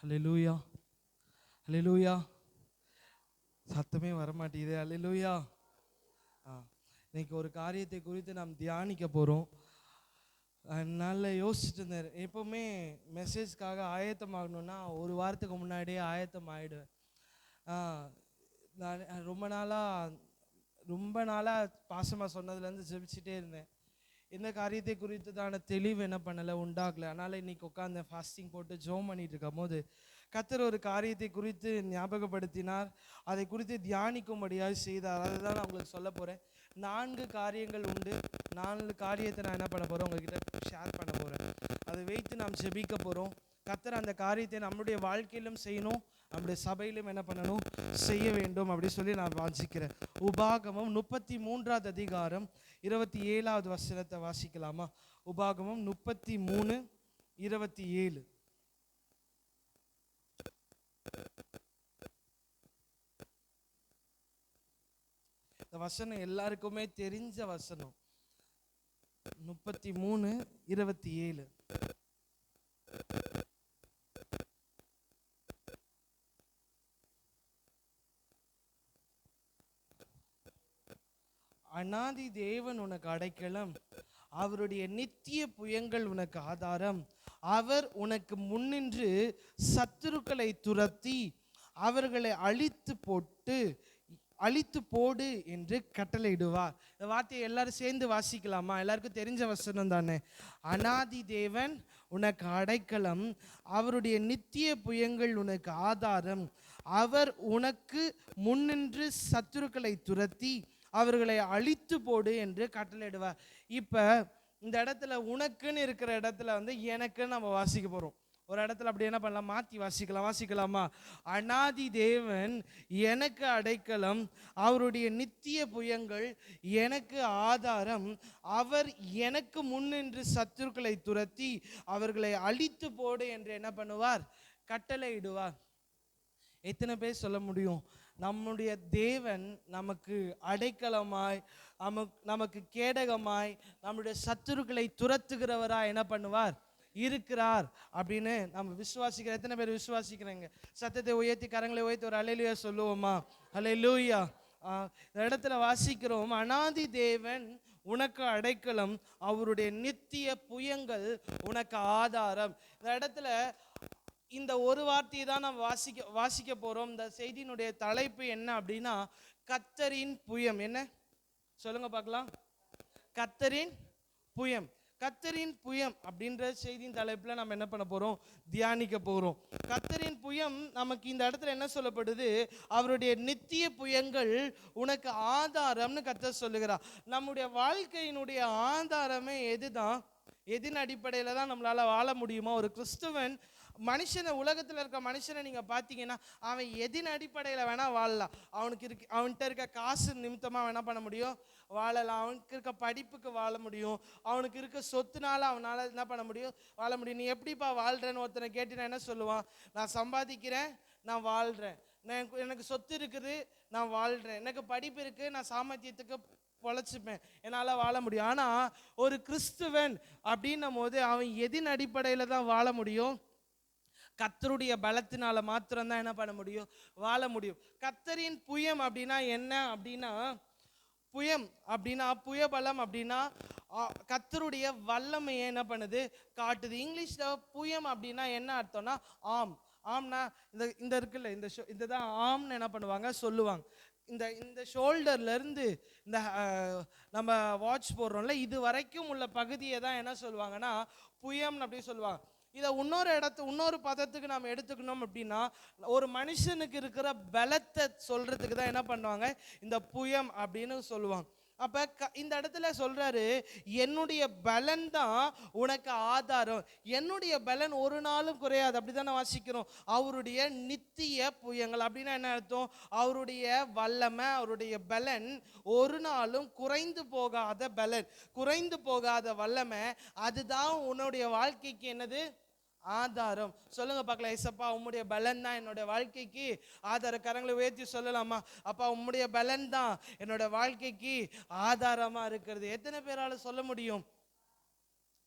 ஹல்லேலூயா, ஹல்லேலூயா. சத்தமே வரமாட்டேங்குது. ஹல்லேலூயா. இன்னைக்கு ஒரு காரியத்தை குறித்து நாம் தியானிக்க போகிறோம். நல்ல யோசிச்சுட்டு இருந்தேன். எப்போவுமே மெசேஜ்க்காக ஆயத்தமாகணுன்னா ஒரு வாரத்துக்கு முன்னாடியே ஆயத்தம் ஆகிடுவேன். நான் ரொம்ப நாளாக பாசமாக சொன்னதுலேருந்து ஜெபிச்சுட்டே இருந்தேன். இந்த காரியத்தை குறித்துதான தெளிவு என்ன பண்ணலை, உண்டாகலை. அதனால் இன்றைக்கி உட்காந்து ஃபாஸ்டிங் போட்டு ஜெபம் பண்ணிட்டு இருக்கும் போது கர்த்தர் ஒரு காரியத்தை குறித்து ஞாபகப்படுத்தினார். அதை குறித்து தியானிக்கும்படியாக செய்தார். அதுதான் நான் உங்களுக்கு சொல்ல போகிறேன். 4 காரியங்கள் உண்டு. 4 காரியத்தை நான் என்ன பண்ண போகிறேன், உங்ககிட்ட ஷேர் பண்ண போகிறேன். அதை வைத்து நாம் ஜெபிக்க போகிறோம். கர்த்தர் அந்த காரியத்தை நம்முடைய வாழ்க்கையிலும் செய்யணும், நம்முடைய சபையிலும் என்ன பண்ணணும், செய்ய வேண்டும் அப்படி சொல்லி நான் வாசிக்கிறேன். உபாகமம் 33வது அதிகாரம் 27வது வசனத்தை வாசிக்கலாமா? உபாகமம் 33:27. இந்த வசனம் எல்லாருக்குமே தெரிஞ்ச வசனம். 33:27. அநாதி தேவன் உனக்கு அடைக்கலம், அவருடைய நித்திய புயங்கள் உனக்கு ஆதாரம். அவர் உனக்கு முன்னின்று சத்துருக்களை துரத்தி அவர்களை அழித்து போடு என்று கட்டளையிடுவார். இந்த வார்த்தையை எல்லாரும் சேர்ந்து வாசிக்கலாமா? எல்லாருக்கும் தெரிஞ்ச வசனம் தானே. அநாதி தேவன் உனக்கு அடைக்கலம், அவருடைய நித்திய புயங்கள் உனக்கு ஆதாரம். அவர் உனக்கு முன்னின்று சத்துருக்களை துரத்தி அவர்களை அழித்து போடு என்று கட்டளையிடுவார். இப்போ இந்த இடத்துல உனக்குன்னு இருக்கிற இடத்துல எனக்குன்னு நம்ம வாசிக்க போகிறோம். ஒரு இடத்துல அப்படி என்ன பண்ணலாம், மாற்றி வாசிக்கலாமா? அநாதி தேவன் எனக்கு அடைக்கலம், அவருடைய நித்திய புயங்கள் எனக்கு ஆதாரம். அவர் எனக்கு முன்னின்று சத்துருக்களை துரத்தி அவர்களை அழித்து போடு என்று என்ன பண்ணுவார், கட்டளையிடுவார். எத்தனை பேர் சொல்ல முடியும், நம்முடைய தேவன் நமக்கு அடைக்கலமாய், நமக்கு கேடகமாய், நம்முடைய சத்துருக்களை துரத்துகிறவராய் என்ன பண்ணுவார், இருக்கிறார் அப்படின்னு நம்ம விசுவாசிக்கிற? எத்தனை பேர் விசுவாசிக்கிறீங்க? சத்தத்தை உயர்த்தி கரங்களை உயர்த்தி ஒரு அல்லேலூயா சொல்லுவோமா? அல்லேலூயா. இந்த இடத்துல வாசிக்கிறோம், அநாதி தேவன் உனக்கு அடைக்கலம், அவருடைய நித்திய புயங்கள் உனக்கு ஆதாரம். இந்த இடத்துல இந்த ஒரு வார்த்தையை தான் நம்ம வாசிக்க போகிறோம். இந்த செய்தியினுடைய தலைப்பு என்ன அப்படின்னா, கர்த்தரின் புயம். என்ன சொல்லுங்க பார்க்கலாம்? கர்த்தரின் புயம். கர்த்தரின் புயம் அப்படின்ற செய்தியின் தலைப்பில் நம்ம என்ன பண்ண போகிறோம், தியானிக்க போகிறோம். கர்த்தரின் புயம் நமக்கு இந்த இடத்துல என்ன சொல்லப்படுது, அவருடைய நித்திய புயங்கள் உனக்கு ஆதாரம்னு கர்த்தர் சொல்லுகிறார். நம்முடைய வாழ்க்கையினுடைய ஆதாரமே எதுதான்? எதின் அடிப்படையில் தான் நம்மளால் வாழ முடியுமா? ஒரு கிறிஸ்துவன் மனுஷனை, உலகத்தில் இருக்க மனுஷனை நீங்கள் பார்த்தீங்கன்னா அவன் எதின் அடிப்படையில் வேணால் வாழலாம். அவன்கிட்ட இருக்க காசு நிமித்தமாக என்ன பண்ண முடியும், வாழலாம். அவனுக்கு இருக்க படிப்புக்கு வாழ முடியும். அவனுக்கு இருக்க சொத்துனால அவனால் என்ன பண்ண முடியும், வாழ முடியும். நீ எப்படிப்பா வாழ்கிறேன்னு ஒருத்தனை கேட்டு என்ன சொல்லுவான், நான் சம்பாதிக்கிறேன், நான் வாழ்கிறேன், எனக்கு சொத்து இருக்குது, நான் வாழ்கிறேன், எனக்கு படிப்பு இருக்குது, நான் சாமர்த்தியத்துக்கு பொழைச்சிப்பேன், என்னால் வாழ முடியும். ஆனால் ஒரு கிறிஸ்துவன் அப்படின்னும் போது அவன் எதின் அடிப்படையில் தான் வாழ முடியும், கர்த்தருடைய பலத்தினால மாத்திரம்தான் என்ன பண்ண முடியும், வாழ முடியும். கர்த்தரின் புயம் அப்படின்னா என்ன அப்படின்னா, புயம் அப்படின்னா புயபலம் அப்படின்னா கர்த்தருடைய வல்லமையை என்ன பண்ணுது, காட்டுது. இங்கிலீஷில் புயம் அப்படின்னா என்ன அர்த்தம்னா ஆம்னா இந்த இருக்குல்ல, இந்த தான் ஆம்னு என்ன பண்ணுவாங்க, சொல்லுவாங்க. இந்த ஷோல்டர்லேருந்து இந்த நம்ம வாட்ச் போடுறோம்ல, இது வரைக்கும் உள்ள பகுதியை தான் என்ன சொல்லுவாங்கன்னா புயம்னு அப்படி சொல்லுவாங்க. இதை இன்னொரு பதத்துக்கு நாம் எடுத்துக்கணும் அப்படின்னா, ஒரு மனுஷனுக்கு இருக்கிற பலத்தை சொல்றதுக்கு தான் என்ன பண்ணுவாங்க, இந்த புயம் அப்படின்னு சொல்லுவாங்க. அப்ப இந்த இடத்துல சொல்றாரு, என்னுடைய பலன் தான் உனக்கு ஆதாரம். என்னுடைய பலன் ஒரு நாளும் குறையாது. அப்படிதான் வாசிக்கிறோம். அவருடைய நித்திய புயங்கள் அப்படின்னா என்ன அர்த்தம், அவருடைய வல்லமை, அவருடைய பலன் ஒரு நாளும் குறைந்து போகாத பலன், குறைந்து போகாத வல்லமை. அதுதான் உன்னுடைய வாழ்க்கைக்கு என்னது, ஆதாரம். சொல்லுங்க பார்க்கலாம், ஏசப்பா உம்முடைய பலன் தான் என்னோட வாழ்க்கைக்கு ஆதார. கரங்களை உயர்த்தி சொல்லலாமா? அப்பா உம்முடைய பலன் தான் என்னோட வாழ்க்கைக்கு ஆதாரமா இருக்கிறது. எத்தனை பேரால சொல்ல முடியும்?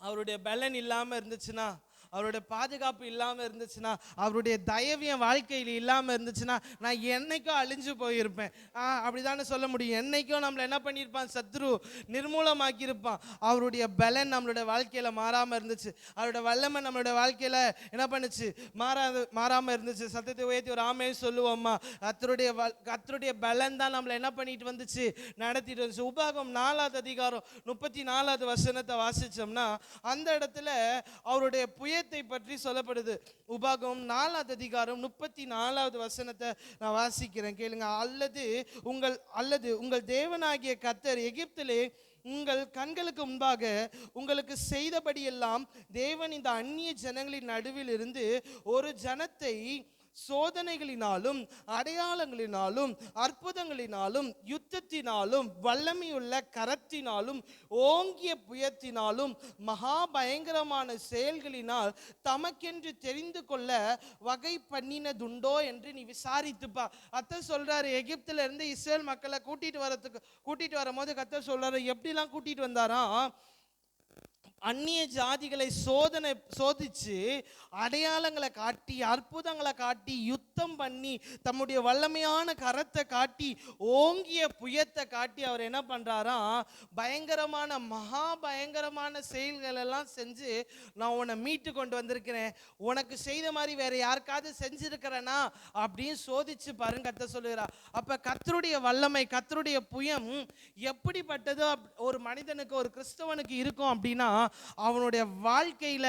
அவருடைய பலன் இல்லாம இருந்துச்சுன்னா, அவருடைய பாதுகாப்பு இல்லாம இருந்துச்சுன்னா, அவருடைய தயவு என் வாழ்க்கையில் இல்லாம இருந்துச்சுன்னா, நான் என்னைக்கும் அழிஞ்சு போயிருப்பேன். அப்படிதானே சொல்ல முடியும். என்னைக்கும் நம்மள என்ன பண்ணியிருப்பான்? சத்ரு நிர்மூலமாக்கி இருப்பான். அவருடைய பலன் நம்மளுடைய வாழ்க்கையில மாறாம இருந்துச்சு. அவருடைய வல்லமை நம்மளுடைய வாழ்க்கையில என்ன பண்ணுச்சு? மாறாம இருந்துச்சு. சத்தத்தை உயர்த்தி ஒரு ஆமே சொல்லுவோம்மா. கர்த்தருடைய பலன் தான் நம்மளை என்ன பண்ணிட்டு வந்துச்சு? நடத்திட்டு வந்துச்சு. உபாகம் 4வது அதிகாரம் 34வது வசனத்தை வாசிச்சோம்னா, அந்த இடத்துல அவருடைய புயத்தை பற்றி சொல்லப்படுது. உபாகம் 4வது அதிகாரம் 34வது வசனத்தை நான் வாசிக்கிறேன், கேளுங்க. அல்லது உங்கள் தேவனாகிய கர்த்தர் எகிப்திலே உங்கள் கண்களுக்கு முன்பாக உங்களுக்கு செய்தபடியெல்லாம் தேவன் இந்த அந்நிய ஜனங்களின் நடுவில் இருந்து ஒரு ஜனத்தை சோதனைகளினாலும் அடையாளங்களினாலும் அற்புதங்களினாலும் யுத்தத்தினாலும் வல்லமையுள்ள கரத்தினாலும் ஓங்கிய புயத்தினாலும் மகா பயங்கரமான செயல்களினால் தமக்கென்று தெரிந்து கொள்ள வகை பண்ணினதுண்டோ என்று நீ விசாரித்துப்பா. கர்த்தர் சொல்றாரு, எகிப்துல இருந்து இஸ்ரேல் மக்களை கூட்டிட்டு வரும்போது கர்த்தர் சொல்றாரு, எப்படிலாம் கூட்டிட்டு வந்தாராம்? அந்நிய ஜாதிகளை சோதிச்சு அடையாளங்களை காட்டி அற்புதங்களை காட்டி யுத்தம் பண்ணி தம்முடைய வல்லமையான கரத்தை காட்டி ஓங்கிய புயத்தை காட்டி அவர் என்ன பண்றாராம்? பயங்கரமான மகா பயங்கரமான செயல்கள் எல்லாம் செஞ்சு நான் உன்னை மீட்டு கொண்டு வந்திருக்கிறேன், உனக்கு செய்த மாதிரி வேற யாருக்காவது செஞ்சிருக்கிறேனா அப்படின்னு சோதிச்சு பாருங்க கர்த்தர் சொல்லுகிறார். அப்ப கர்த்தருடைய வல்லமை, கர்த்தருடைய புயம் எப்படிப்பட்டதோ ஒரு மனிதனுக்கு, ஒரு கிறிஸ்தவனுக்கு இருக்கும் அப்படின்னா, அவனுடைய வாழ்க்கையில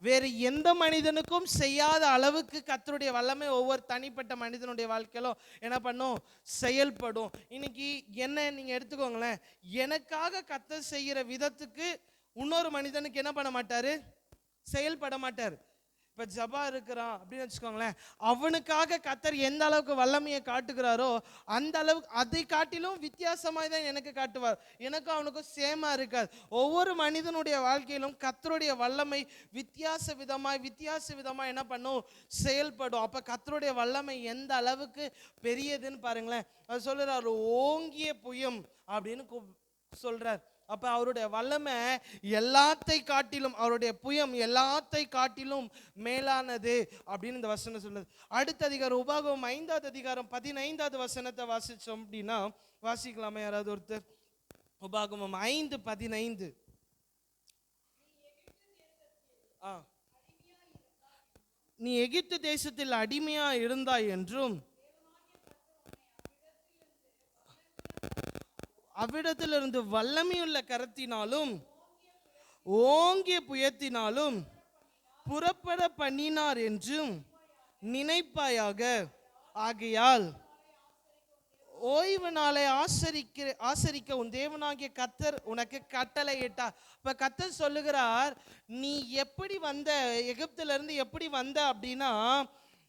வேறு எந்த மனிதனுக்கும் செய்யாத அளவுக்கு கர்த்தருடைய வல்லமை ஒவ்வொரு தனிப்பட்ட மனிதனுடைய வாழ்க்கையிலும் என்ன பண்ணும்? செயல்படும். இன்னைக்கு என்ன நீங்க எடுத்துக்கோங்களேன், எனக்காக கர்த்தர் செய்கிற விதத்துக்கு இன்னொரு மனிதனுக்கு என்ன பண்ண மாட்டாரு? செயல்பட மாட்டார். இப்ப ஜபா இருக்கிறான் அப்படின்னு வச்சுக்கோங்களேன், அவனுக்காக கர்த்தர் எந்த அளவுக்கு வல்லமையை காட்டுகிறாரோ அந்த அளவுக்கு அதை காட்டிலும் வித்தியாசமாய் தான் எனக்கு காட்டுவார். எனக்கும் அவனுக்கும் சேமா இருக்காது. ஒவ்வொரு மனிதனுடைய வாழ்க்கையிலும் கர்த்தருடைய வல்லமை வித்தியாச விதமாய் என்ன பண்ணும்? செயல்படும். அப்ப கர்த்தருடைய வல்லமை எந்த அளவுக்கு பெரியதுன்னு பாருங்களேன். அது சொல்றாரு, ஓங்கிய புயம் அப்படின்னு சொல்றார். அப்ப அவருடைய வல்லமை எல்லாத்தை காட்டிலும், அவருடைய புயம் எல்லாத்தை காட்டிலும் மேலானது அப்படின்னு இந்த வசனம் சொல்லுது. அடுத்த அதிகாரம் உபாகம் 5வது அதிகாரம் 15வது வசனத்தை வாசிச்சோம் அப்படின்னா, வாசிக்கலாமா யாராவது ஒருத்தர்? உபாகமம் 5:15. நீ எகிப்து தேசத்தில் அடிமையா இருந்தாய் என்றும் அவ்விடத்திலிருந்து வல்லமையுள்ள கரத்தினாலும் ஓங்கிய புயத்தினாலும் புறப்பட பண்ணினார் என்றும் நினைப்பாயாக. ஆகையால் ஓய்வு நாளை ஆசரிக்க உன் தேவனாகிய கர்த்தர் உனக்கு கட்டளையிட்டார். இப்ப கர்த்தர் சொல்லுகிறார், நீ எப்படி வந்த, எகிப்துல இருந்து எப்படி வந்த அப்படின்னா,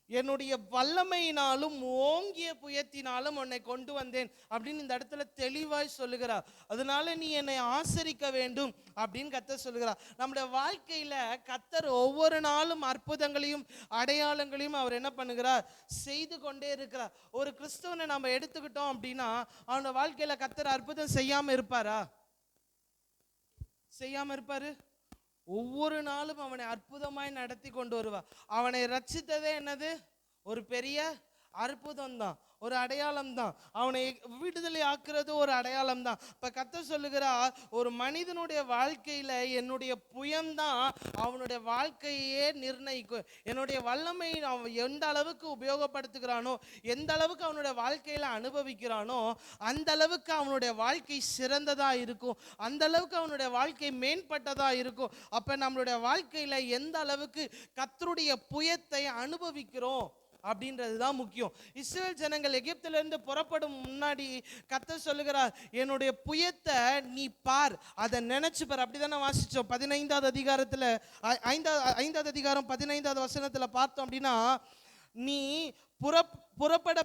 என்னுடைய வல்லமையினாலும் ஓங்கிய புயத்தினாலும் உன்னை கொண்டு வந்தேன் அப்படின்னு இந்த இடத்துல தெளிவாய் சொல்லுகிறார். அதனால நீ என்னை ஆசரிக்க வேண்டும் அப்படின்னு கர்த்தர் சொல்லுகிறார். நம்முடைய வாழ்க்கையில கர்த்தர் ஒவ்வொரு நாளும் அற்புதங்களையும் அடையாளங்களையும் அவர் என்ன பண்ணுகிறார்? செய்து கொண்டே இருக்கிறார். ஒரு கிறிஸ்தவனை நம்ம எடுத்துக்கிட்டோம் அப்படின்னா, அவனோட வாழ்க்கையில கர்த்தர் அற்புதம் செய்யாம இருப்பாரா? செய்யாம இருப்பாரு? ஒவ்வொரு நாளும் அவனை அற்புதமாய் நடத்தி கொண்டு வருவார். அவனை ரட்சித்ததே என்னது? ஒரு பெரிய அற்புதம் தான், ஒரு அடையாளம் தான். அவனை விடுதலை ஆக்குறது ஒரு அடையாளம் தான். இப்ப கர்த்தர் சொல்லுகிறார், ஒரு மனிதனுடைய வாழ்க்கையில என்னுடைய புயம்தான் அவனுடைய வாழ்க்கையே நிர்ணயிக்கும். என்னுடைய வல்லமை அவன் எந்த அளவுக்கு உபயோகப்படுத்துகிறானோ, எந்த அளவுக்கு அவனுடைய வாழ்க்கையில அனுபவிக்கிறானோ, அந்த அளவுக்கு அவனுடைய வாழ்க்கை சிறந்ததா இருக்கும், அந்த அளவுக்கு அவனுடைய வாழ்க்கை மேம்பட்டதா இருக்கும். அப்ப நம்மளுடைய வாழ்க்கையில எந்த அளவுக்கு கர்த்தருடைய புயத்தை அனுபவிக்கிறோம் அப்படின்றதுதான் முக்கியம். இஸ்ரவேல் ஜனங்கள் எகிப்தில இருந்து புறப்படும் முன்னாடி கர்த்தர் சொல்லுகிறார், என்னுடைய புயத்தை நீ பார், அதை நினைச்சு பார். அப்படிதானே வாசிச்சோம் 15வது அதிகாரத்துல 5வது அதிகாரம் 15வது வசனத்துல பார்த்தோம் அப்படின்னா, நீ புறப்பட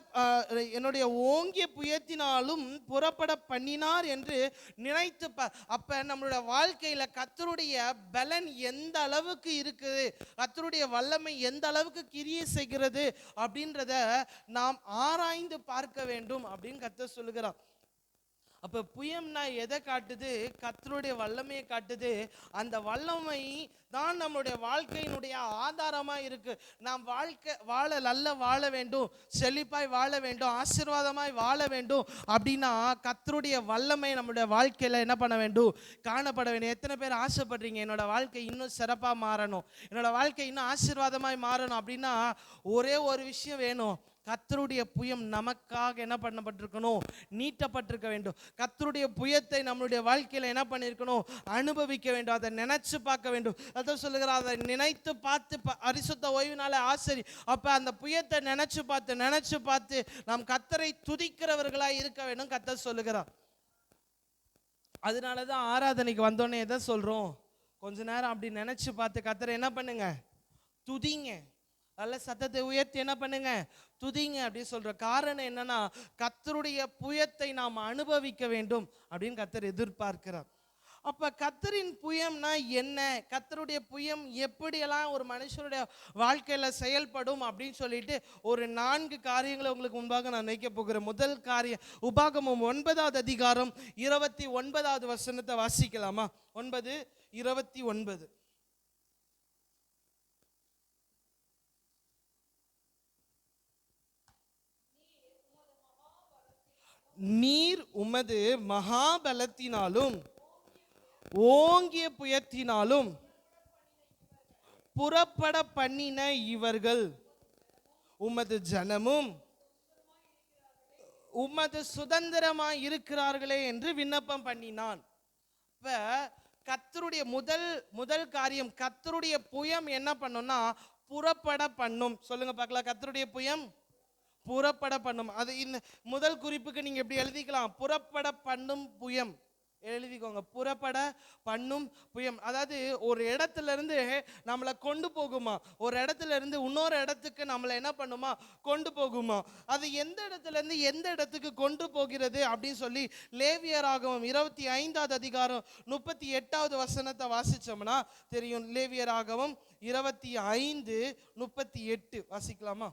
என்னுடைய ஓங்கிய புயத்தினாலும் புறப்பட பண்ணினார் என்று நினைத்துப்பார். அப்ப நம்மளுடைய வாழ்க்கையில கர்த்தருடைய பலன் எந்த அளவுக்கு இருக்குது, கர்த்தருடைய வல்லமை எந்த அளவுக்கு கிரியை செய்கிறது அப்படின்றத நாம் ஆராய்ந்து பார்க்க வேண்டும் அப்படின்னு கர்த்தர் சொல்லுகிறார். அப்ப புயம்னா எதை காட்டுது? கர்த்தருடைய வல்லமையை காட்டுது. அந்த வல்லமை தான் நம்மளுடைய வாழ்க்கையினுடைய ஆதாரமா இருக்கு. நாம் நல்ல வாழ வேண்டும், செழிப்பாய் வாழ வேண்டும், ஆசீர்வாதமாய் வாழ வேண்டும் அப்படின்னா கர்த்தருடைய வல்லமை நம்மளுடைய வாழ்க்கையில என்ன பண்ண வேண்டும்? காணப்பட வேண்டும். எத்தனை பேர் ஆசைப்படுறீங்க என்னோட வாழ்க்கை இன்னும் சிறப்பா மாறணும், என்னோட வாழ்க்கை இன்னும் ஆசீர்வாதமாய் மாறணும் அப்படின்னா ஒரே ஒரு விஷயம் வேணும். கர்த்தருடைய புயம் நமக்காக என்ன பண்ணப்பட்டிருக்கணும்? நீட்டப்பட்டிருக்க வேண்டும். கர்த்தருடைய புயத்தை நம்மளுடைய வாழ்க்கையில என்ன பண்ணியிருக்கணும்? அனுபவிக்க வேண்டும். அதை நினைச்சு பார்க்க வேண்டும். அதான் சொல்லுகிறார், அதை நினைத்து பார்த்து பரிசுத்த ஓய்வினால ஆசரி. அப்ப அந்த புயத்தை நினைச்சு பார்த்து நாம் கர்த்தரை துதிக்கிறவர்களாய் இருக்க வேண்டும் கர்த்தர் சொல்லுகிறார். அதனாலதான் ஆராதனைக்கு வந்தோடனே எதை சொல்றோம்? கொஞ்ச நேரம் அப்படி நினைச்சு பார்த்து கர்த்தரை என்ன பண்ணுங்க? துதிங்க. நல்ல சத்தத்தை உயர்த்தி என்ன பண்ணுங்க? துதிங்க அப்படின்னு சொல்ற காரணம் என்னன்னா, கர்த்தருடைய புயத்தை நாம் அனுபவிக்க வேண்டும் அப்படின்னு கர்த்தர் எதிர்பார்க்கிறார். அப்ப கர்த்தரின் புயம்னா என்ன? கர்த்தருடைய புயம் எப்படியெல்லாம் ஒரு மனுஷனுடைய வாழ்க்கையில செயல்படும் அப்படின்னு சொல்லிட்டு ஒரு 4 காரியங்களை உங்களுக்கு முன்பாக நான் வைக்க போகிறேன். முதல் காரியம், உபாகமம் 9வது அதிகாரம் 29வது வசனத்தை வாசிக்கலாமா? 9:29. நீர் உமது மகாபலத்தினாலும் ஓங்கிய புயத்தினாலும் புறப்பட பண்ணின இவர்கள் உமது ஜனமும் உமது சுதந்திரமாய் இருக்கிறார்களே என்று விண்ணப்பம் பண்ணினான். இப்ப கர்த்தருடைய முதல் காரியம், கர்த்தருடைய புயம் என்ன பண்ணும்னா புறப்பட பண்ணும். சொல்லுங்க பார்க்கலாம். கர்த்தருடைய புயம் புறப்பட பண்ணும். அது இந்த முதல் குறிப்புக்கு நீங்க எப்படி எழுதிக்கலாம்? புறப்பட பண்ணும் புயம் எழுதிக்கோங்க. புறப்பட பண்ணும் புயம். அதாவது ஒரு இடத்துல இருந்து நம்மளை கொண்டு போகுமா, ஒரு இடத்துல இருந்து இன்னொரு இடத்துக்கு நம்மளை என்ன பண்ணுமா? கொண்டு போகுமா. அது எந்த இடத்துல இருந்து எந்த இடத்துக்கு கொண்டு போகிறது அப்படின்னு சொல்லி லேவியராகமம் 25வது அதிகாரம் 38வது வசனத்தை வாசிச்சோம்னா தெரியும். லேவியராகமம் 25:38 வாசிக்கலாமா?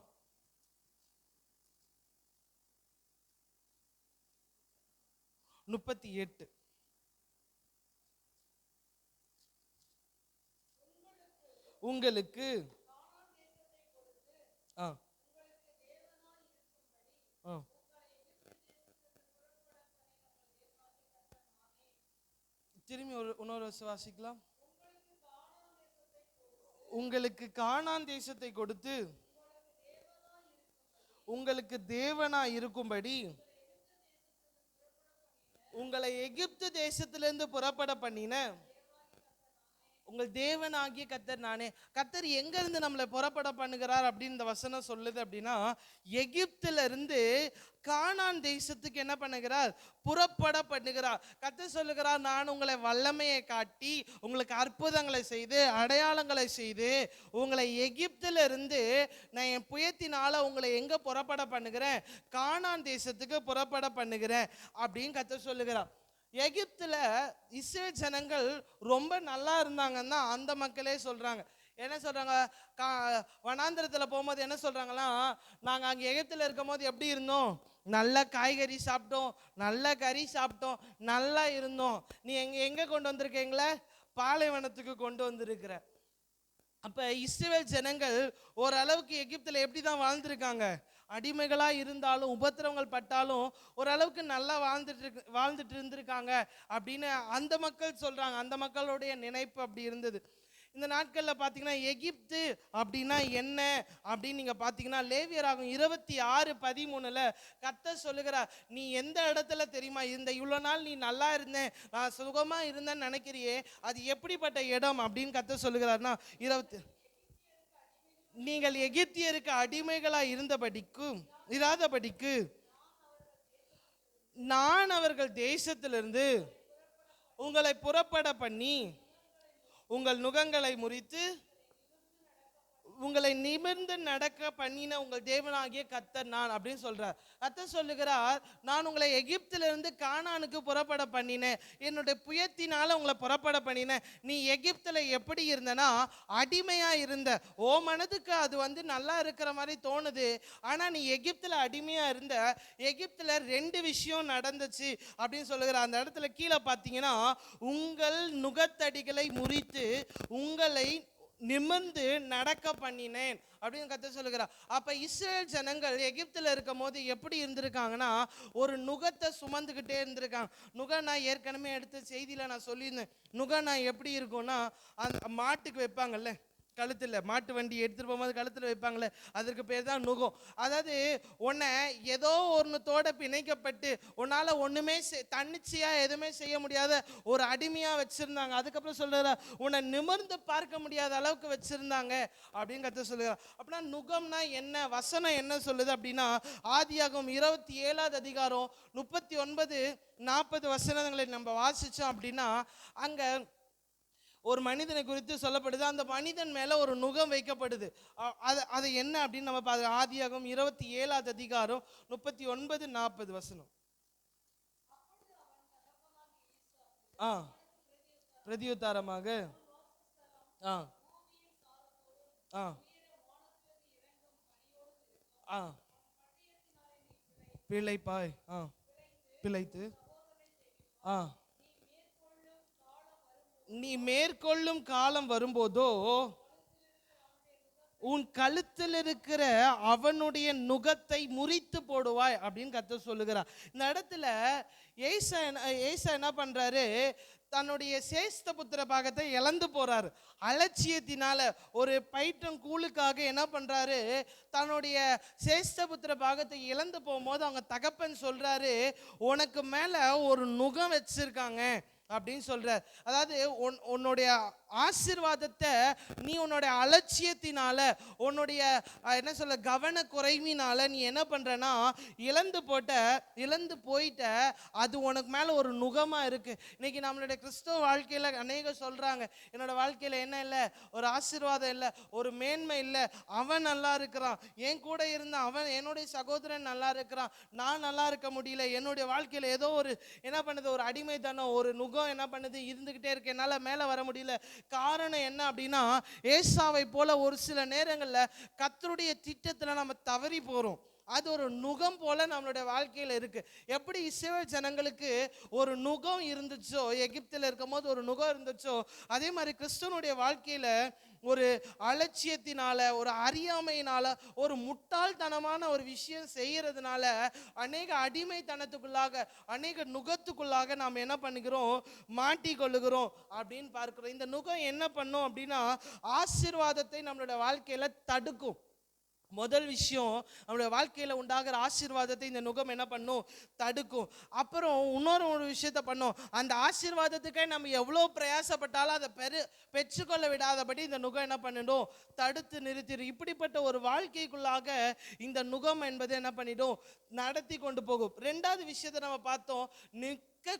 38. உங்களுக்கு திரும்பி இன்னொரு வாசிக்கலாம். உங்களுக்கு கானான் தேசத்தை கொடுத்து உங்களுக்கு தேவனா இருக்கும்படி உங்களை எகிப்து தேசத்திலிருந்து புறப்பட பண்ணின உங்கள் தேவனாகிய கர்த்தர் நானே. கர்த்தர் எங்க இருந்து நம்மளை புறப்பட பண்ணுகிறார் அப்படின்னு இந்த வசனம் சொல்லுது அப்படின்னா, எகிப்துல இருந்து கானான் தேசத்துக்கு என்ன பண்ணுகிறார்? புறப்பட பண்ணுகிறார். கர்த்தர் சொல்லுகிறார், நான் உங்களை வல்லமையை காட்டி உங்களுக்கு அற்புதங்களை செய்து அடையாளங்களை செய்து உங்களை எகிப்துல இருந்து நான் என் புயத்தினால உங்களை எங்க புறப்பட பண்ணுகிறேன்? கானான் தேசத்துக்கு புறப்பட பண்ணுகிறேன் அப்படின்னு கர்த்தர் சொல்லுகிறார். எகிப்துல இஸ்ரேல் ஜனங்கள் ரொம்ப நல்லா இருந்தாங்கன்னா அந்த மக்களே சொல்றாங்க. என்ன சொல்றாங்க? வனாந்திரத்துல போகும்போது என்ன சொல்றாங்களா, நாங்க அங்க எகிப்துல இருக்கும் போது எப்படி இருந்தோம்? நல்ல காய்கறி சாப்பிட்டோம், நல்ல கறி சாப்பிட்டோம், நல்லா இருந்தோம். நீ எங்க கொண்டு வந்திருக்கீங்களே? பாலைவனத்துக்கு கொண்டு வந்திருக்கிற. அப்ப இஸ்ரவேல் ஜனங்கள் ஓரளவுக்கு எகிப்துல எப்படிதான் வாழ்ந்திருக்காங்க? அடிமைகளா இருந்தாலும் உபத்திரவங்கள் பட்டாலும் ஓரளவுக்கு நல்லா வாழ்ந்துட்டு இருந்திருக்காங்க அப்படின்னு அந்த மக்கள் சொல்றாங்க. அந்த மக்களுடைய நினைப்பு அப்படி இருந்தது. இந்த நாட்கள்ல பாத்தீங்கன்னா எகிப்து அப்படின்னா என்ன அப்படின்னு நீங்க பாத்தீங்கன்னா லேவியராகும் 26:13 கர்த்தர் சொல்லுகிறார், நீ எந்த இடத்துல தெரியுமா இருந்த? இவ்வளவு நாள் நீ நல்லா இருந்தேன், நான் சுகமா இருந்தேன்னு நினைக்கிறியே, அது எப்படிப்பட்ட இடம் அப்படின்னு கர்த்தர் சொல்லுகிறார்னா, நீங்கள் எகிப்தியருக்கு அடிமைகளா இராதபடிக்கு நான் அவர்கள் தேசத்திலிருந்து உங்களை புறப்பட பண்ணி உங்கள் நுகங்களை முறித்து உங்களை நிமிர்ந்து நடக்க பண்ணின உங்கள் தேவனாகிய கர்த்தர் நான் அப்படின்னு சொல்றார். கர்த்தர் சொல்லுகிறார், நான் உங்களை எகிப்திலிருந்து கானானுக்கு புறப்பட பண்ணினேன், என்னுடைய புயத்தினால உங்களை புறப்பட பண்ணினேன். நீ எகிப்தில் எப்படி இருந்தனா அடிமையா இருந்த. ஓ மனதுக்கு அது நல்லா இருக்கிற மாதிரி தோணுது, ஆனா நீ எகிப்தில் அடிமையா இருந்த. எகிப்தில் 2 விஷயம் நடந்துச்சு அப்படின்னு சொல்லுகிறார். அந்த இடத்துல கீழே பார்த்தீங்கன்னா, உங்கள் நுகத்தடிகளை முறித்து உங்களை நிமிர்ந்து நடக்க பண்ணினேன் அப்படின்னு கர்த்தர் சொல்லுகிறார். அப்ப இஸ்ரேல் ஜனங்கள் எகிப்தில் இருக்கும் போது எப்படி இருந்திருக்காங்கன்னா, ஒரு நுகத்தை சுமந்துக்கிட்டே இருந்திருக்காங்க. நுகம் நான் ஏற்கனவே எடுத்த செய்தியில நான் சொல்லியிருந்தேன். நுகம் நான் எப்படி இருக்கும்னா, அந்த மாட்டுக்கு வைப்பாங்கல்ல கழுத்தில், மாட்டு வண்டி எடுத்துகிட்டு போகும்போது கழுத்தில் வைப்பாங்களே, அதற்கு பேர் தான் நுகம். அதாவது உன்னை ஏதோ ஒன்றுத்தோட பிணைக்கப்பட்டு உன்னால் ஒன்றுமே தன்னிச்சையாக எதுவுமே செய்ய முடியாத ஒரு அடிமையாக வச்சுருந்தாங்க. அதுக்கப்புறம் சொல்கிறார், உன்னை நிமிர்ந்து பார்க்க முடியாத அளவுக்கு வச்சுருந்தாங்க அப்படின்னு கற்று சொல்லுகிறார். அப்படின்னா நுகம்னா என்ன, வசனம் என்ன சொல்லுது அப்படின்னா, ஆதியாகமம் 27ஆம் அதிகாரம் 39-40 வசனங்களை நம்ம வாசித்தோம் அப்படின்னா, அங்கே ஒரு மனிதனை குறித்து சொல்லப்படுது. அந்த மனிதன் மேல ஒரு நுகம் வைக்கப்படுது. அது என்ன அப்படின்னு நம்ம பார்க்கலாம். ஆதியாகமம் 27ஆம் அதிகாரம் 39-40 வசனம். பிரதியுத்தாரமாக பிழைப்பாய் பிழைத்து நீ மேற்கொள்ளும் காலம் வரும்போதோ உன் கழுத்தில் இருக்கிற அவனுடைய நுகத்தை முறித்து போடுவாய் அப்படின்னு கர்த்தர் சொல்லுகிறார். இந்த இடத்துல ஏசா என்ன பண்றாரு, தன்னுடைய சேஷ்ட புத்திர பாகத்தை இழந்து போறாரு. அலட்சியத்தினால ஒரு பயிற்றும் கூழுக்காக என்ன பண்றாரு, தன்னுடைய சேஷ்ட புத்திர பாகத்தை இழந்து போகும்போது அவங்க தகப்பன் சொல்றாரு, உனக்கு மேல ஒரு நுகம் வச்சிருக்காங்க அப்படின்னு சொல்றார். அதாவது உன்னுடைய ஆசீர்வாதத்தை நீ உன்னுடைய அலட்சியத்தினால, உன்னுடைய என்ன சொல்ல கவன குறைவினால நீ என்ன பண்றனா இழந்து போயிட்ட. அது உனக்கு மேல ஒரு நுகமா இருக்கு. இன்னைக்கு நம்மளுடைய கிறிஸ்தவ வாழ்க்கையில அநேக சொல்றாங்க, என்னோட வாழ்க்கையில என்ன இல்லை, ஒரு ஆசீர்வாதம் இல்லை, ஒரு மேன்மை இல்லை, அவன் நல்லா இருக்கிறான், என் கூட இருந்த அவன் என்னுடைய சகோதரன் நல்லா இருக்கிறான், நான் நல்லா இருக்க முடியல, என்னுடைய வாழ்க்கையில ஏதோ ஒரு என்ன பண்ணுது, ஒரு அடிமைத்தனம், ஒரு நுகம் என்ன பண்ணுது இருந்துகிட்டே இருக்கு, என்னால மேல வர முடியல. காரணம் என்ன அப்படின்னா, ஏசாவை போல ஒரு சில நேரங்களில் கர்த்தருடைய திட்டத்தில் நம்ம தவறி போறோம். அது ஒரு நுகம் போல நம்மளுடைய வாழ்க்கையில் இருக்கு. எப்படி இஸ்ரவேல் ஜனங்களுக்கு ஒரு நுகம் இருந்துச்சோ, எகிப்தில் இருக்கும் போது ஒரு நுகம் இருந்துச்சோ, அதே மாதிரி கிறிஸ்துவனுடைய வாழ்க்கையில ஒரு அலட்சியத்தினால, ஒரு அறியாமையினால, ஒரு முட்டாள்தனமான ஒரு விஷயம் செய்யறதுனால அநேக அடிமைத்தனத்துக்குள்ளாக, அநேக நுகத்துக்குள்ளாக நாம் என்ன பண்ணுகிறோம், மாட்டிக்கொள்ளுகிறோம் அப்படின்னு பார்க்கிறோம். இந்த நுகம் என்ன பண்ணும் அப்படின்னா, ஆசீர்வாதத்தை நம்மளோட வாழ்க்கையில தடுக்கும். முதல் விஷயம், நம்மளுடைய வாழ்க்கையில் உண்டாகிற ஆசீர்வாதத்தை இந்த நுகம் என்ன பண்ணும், தடுக்கும். அப்புறம் இன்னொரு விஷயத்த பண்ணும், அந்த ஆசீர்வாதத்துக்கே நம்ம எவ்வளோ பிரயாசப்பட்டாலும் அதை பெற்றுக்கொள்ள விடாதபடி இந்த நுகம் என்ன பண்ணிடும், தடுத்து நிறுத்திடும். இப்படிப்பட்ட ஒரு வாழ்க்கைக்குள்ளாக இந்த நுகம் என்பது என்ன பண்ணிடும், நடத்தி கொண்டு போகும். 2வது விஷயத்தை நம்ம பார்த்தோம்,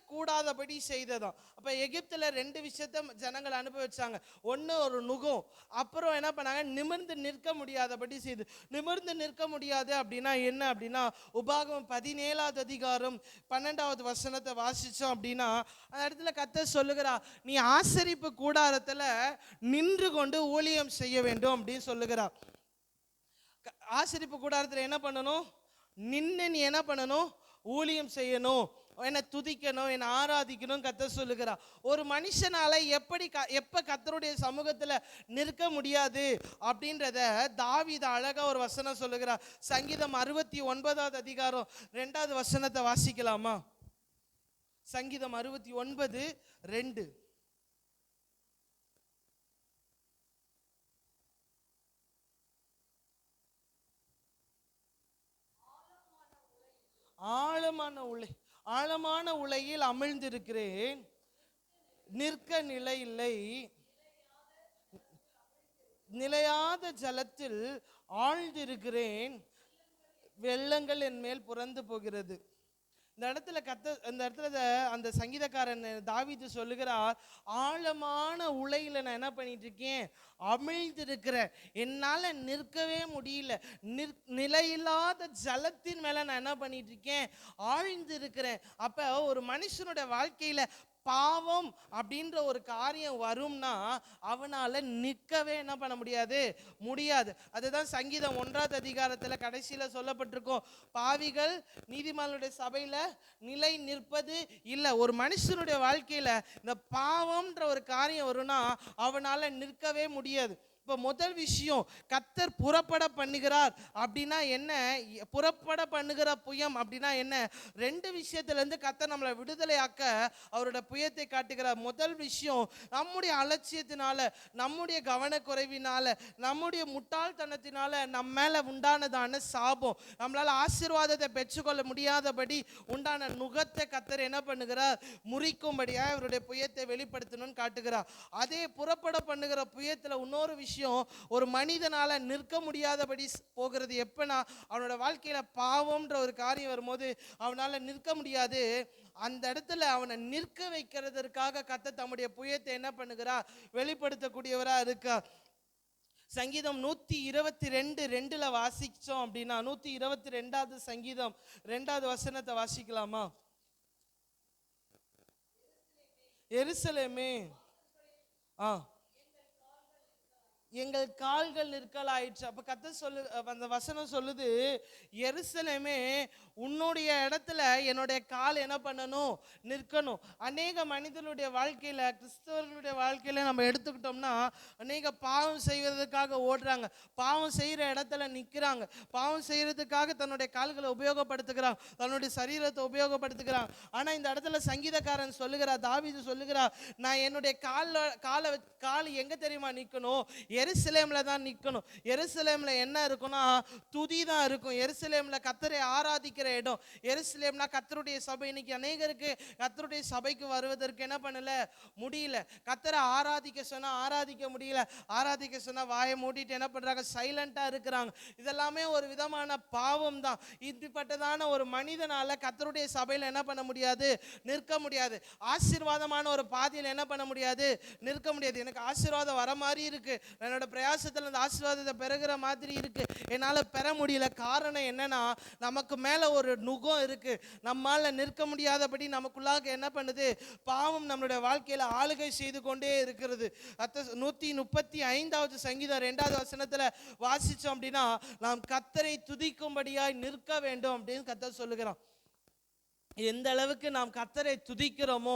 கூடாதபடி செய்ததான். அப்ப எகிப்துல 2 விஷயத்த ஜனங்கள் அனுபவிச்சாங்க. ஒன்னு ஒரு நுகம், அப்புறம் என்ன பண்ணாங்க, நிமிர்ந்து நிற்க முடியாதபடி செய்து. நிமிர்ந்து நிற்க முடியாது அப்படின்னா என்ன அப்படின்னா, உபாகமம் 17ஆம் அதிகாரம் 12வது வசனத்தை வாசிச்சோம் அப்படின்னா, அந்த இடத்துல கர்த்தர் சொல்லுகிறா, நீ ஆசரிப்பு கூடாரத்துல நின்று கொண்டு ஊழியம் செய்ய வேண்டும் அப்படின்னு சொல்லுகிறா. ஆசரிப்பு கூடாரத்துல என்ன பண்ணணும், நின்று நீ என்ன பண்ணணும், ஊழியம் செய்யணும், என்னை துதிக்கணும், என்னை ஆராதிக்கணும் கர்த்தர் சொல்லுகிறார். ஒரு மனுஷனால எப்ப கர்த்தருடைய சமூகத்துல நிற்க முடியாது அப்படின்றத தாவீது அழகா ஒரு வசனம் சொல்லுகிறார். சங்கீதம் 69ஆம் அதிகாரம் 2வது வசனத்தை வாசிக்கலாமா? சங்கீதம் 69:2. ஆழமான உலையில் அமிழ்ந்திருக்கிறேன், நிற்க நிலை இல்லை, நிலையாத ஜலத்தில் ஆழ்ந்திருக்கிறேன், வெள்ளங்கள் என் மேல் புரந்து போகிறது. இந்த இடத்துல அந்த சங்கீதக்காரன் தாவீது சொல்லுகிறார், ஆழமான உளையில நான் என்ன பண்ணிட்டு இருக்கேன், அமிழ்ந்திருக்கிறேன், என்னால நிற்கவே முடியல, நிலையில்லாத ஜலத்தின் மேல நான் என்ன பண்ணிட்டு இருக்கேன், ஆழ்ந்து இருக்கிறேன். அப்ப ஒரு மனுஷனுடைய வாழ்க்கையில பாவம் அப்படின்ற ஒரு காரியம் வரும்னா அவனால நிற்கவே என்ன பண்ண முடியாது. அதுதான் சங்கீதம் 1ஆம் அதிகாரத்துல கடைசியில சொல்லப்பட்டிருக்கும், பாவிகள் நீதிமானுடைய சபையில நிலை நிற்பது இல்லை. ஒரு மனுஷனுடைய வாழ்க்கையில இந்த பாவம்ன்ற ஒரு காரியம் வரும்னா அவனால நிற்கவே முடியாது. இப்போ முதல் விஷயம், கர்த்தர் புறப்பட பண்ணுகிறார் அப்படின்னா என்ன, புறப்பட பண்ணுகிற புயம் அப்படின்னா என்ன, ரெண்டு விஷயத்திலேருந்து கர்த்தர் நம்மளை விடுதலையாக்க அவரோட புயத்தை காட்டுகிறார். முதல் விஷயம், நம்முடைய அலட்சியத்தினால, நம்முடைய கவனக்குறைவினால, நம்முடைய முட்டாள்தனத்தினால நம்ம மேலே உண்டானதான சாபம், நம்மளால் ஆசீர்வாதத்தை பெற்றுக்கொள்ள முடியாதபடி உண்டான நுகத்தை கர்த்தர் என்ன பண்ணுகிறார், முறிக்கும்படியாக அவருடைய புயத்தை வெளிப்படுத்தணும்னு காட்டுகிறார். அதே புறப்பட பண்ணுகிற புயத்தில் இன்னொரு விஷயம், ஒரு மனிதனால நிற்க முடியாதபடி போகிறது. எப்பனா அவனோட வாழ்க்கையில பாவம்ன்ற ஒரு காரியம் வரும்போது அவனால நிற்க முடியாது. அந்த இடத்துல அவனை நிற்க வைக்கிறதற்காக கர்த்தர் தம்முடைய புயத்தை என்ன பண்ணுகிறார், வெளிப்படுத்தக்கூடியவரா இருக்கார். சங்கீதம் 122:2 வாசிச்சோம் அப்படின்னா, 122வது சங்கீதம் 2வது வசனத்தை வாசிக்கலாமா? எருசலேமே எங்கள் கால்கள் நிற்கலாயிற்று. அப்ப கர்த்தர் அந்த வசனம் சொல்லுது, எருசலேமே உன்னுடைய இடத்துல என்னுடைய கால் என்ன பண்ணணும், நிற்கணும். அநேக மனிதனுடைய வாழ்க்கையில, கிறிஸ்தவர்களுடைய வாழ்க்கையில நம்ம எடுத்துக்கிட்டோம்னா, அநேக பாவம் செய்வதற்காக ஓடுறாங்க, பாவம் செய்யற இடத்துல நிற்கிறாங்க, பாவம் செய்யறதுக்காக தன்னுடைய கால்களை உபயோகப்படுத்துகிறாங்க, தன்னுடைய சரீரத்தை உபயோகப்படுத்துகிறாங்க. ஆனா இந்த இடத்துல சங்கீதக்காரன் சொல்லுகிறார், தாவீது சொல்லுகிறார், நான் என்னுடைய கால் எங்க தெரியுமா நிற்கணும், எருசலேம்ல தான் நிற்கணும். எருசலேம்ல என்ன இருக்குன்னா துதி தான் இருக்கும். எருசலேம்ல கர்த்தரை ஆராதிக்கிற இடம். எருசலேம்னா கர்த்தருடைய சபை. இன்னைக்கு அநேகருக்கு கர்த்தருடைய சபைக்கு வருவதற்கு என்ன பண்ணல முடியல. கர்த்தரை ஆராதிக்க சொன்னா ஆராதிக்க முடியல, ஆராதிக்க சொன்னா வாயை மூடிட்டு என்ன பண்றாங்க, சைலண்டா இருக்கிறாங்க. இதெல்லாமே ஒரு விதமான பாவம் தான். இப்படிப்பட்டதான ஒரு மனிதனால கர்த்தருடைய சபையில என்ன பண்ண முடியாது, நிற்க முடியாது. ஆசீர்வாதமான ஒரு பாதையில் என்ன பண்ண முடியாது, நிற்க முடியாது. எனக்கு ஆசீர்வாதம் வர மாதிரி இருக்கு, என்னோட பிரயாசத்தில் அந்த ஆசீர்வாதத்தை பெறுகிற மாதிரி இருக்கு, என்னால் பெற முடியல. காரணம் என்னன்னா, நமக்கு மேலே ஒரு நுகம் இருக்கு, நம்மால் நிற்க முடியாதபடி நமக்குள்ளாக என்ன பண்ணுது, பாவம் நம்மளுடைய வாழ்க்கையில் ஆளுகை செய்து கொண்டே இருக்கிறது. 135வது சங்கீதம் 2வது வசனத்தில் வாசித்தோம் அப்படின்னா, நாம் கர்த்தரை துதிக்கும்படியாய் நிற்க வேண்டும் அப்படின்னு கர்த்தர் சொல்லுகிறான். எந்த அளவுக்கு நாம் கர்த்தரை துதிக்கிறோமோ,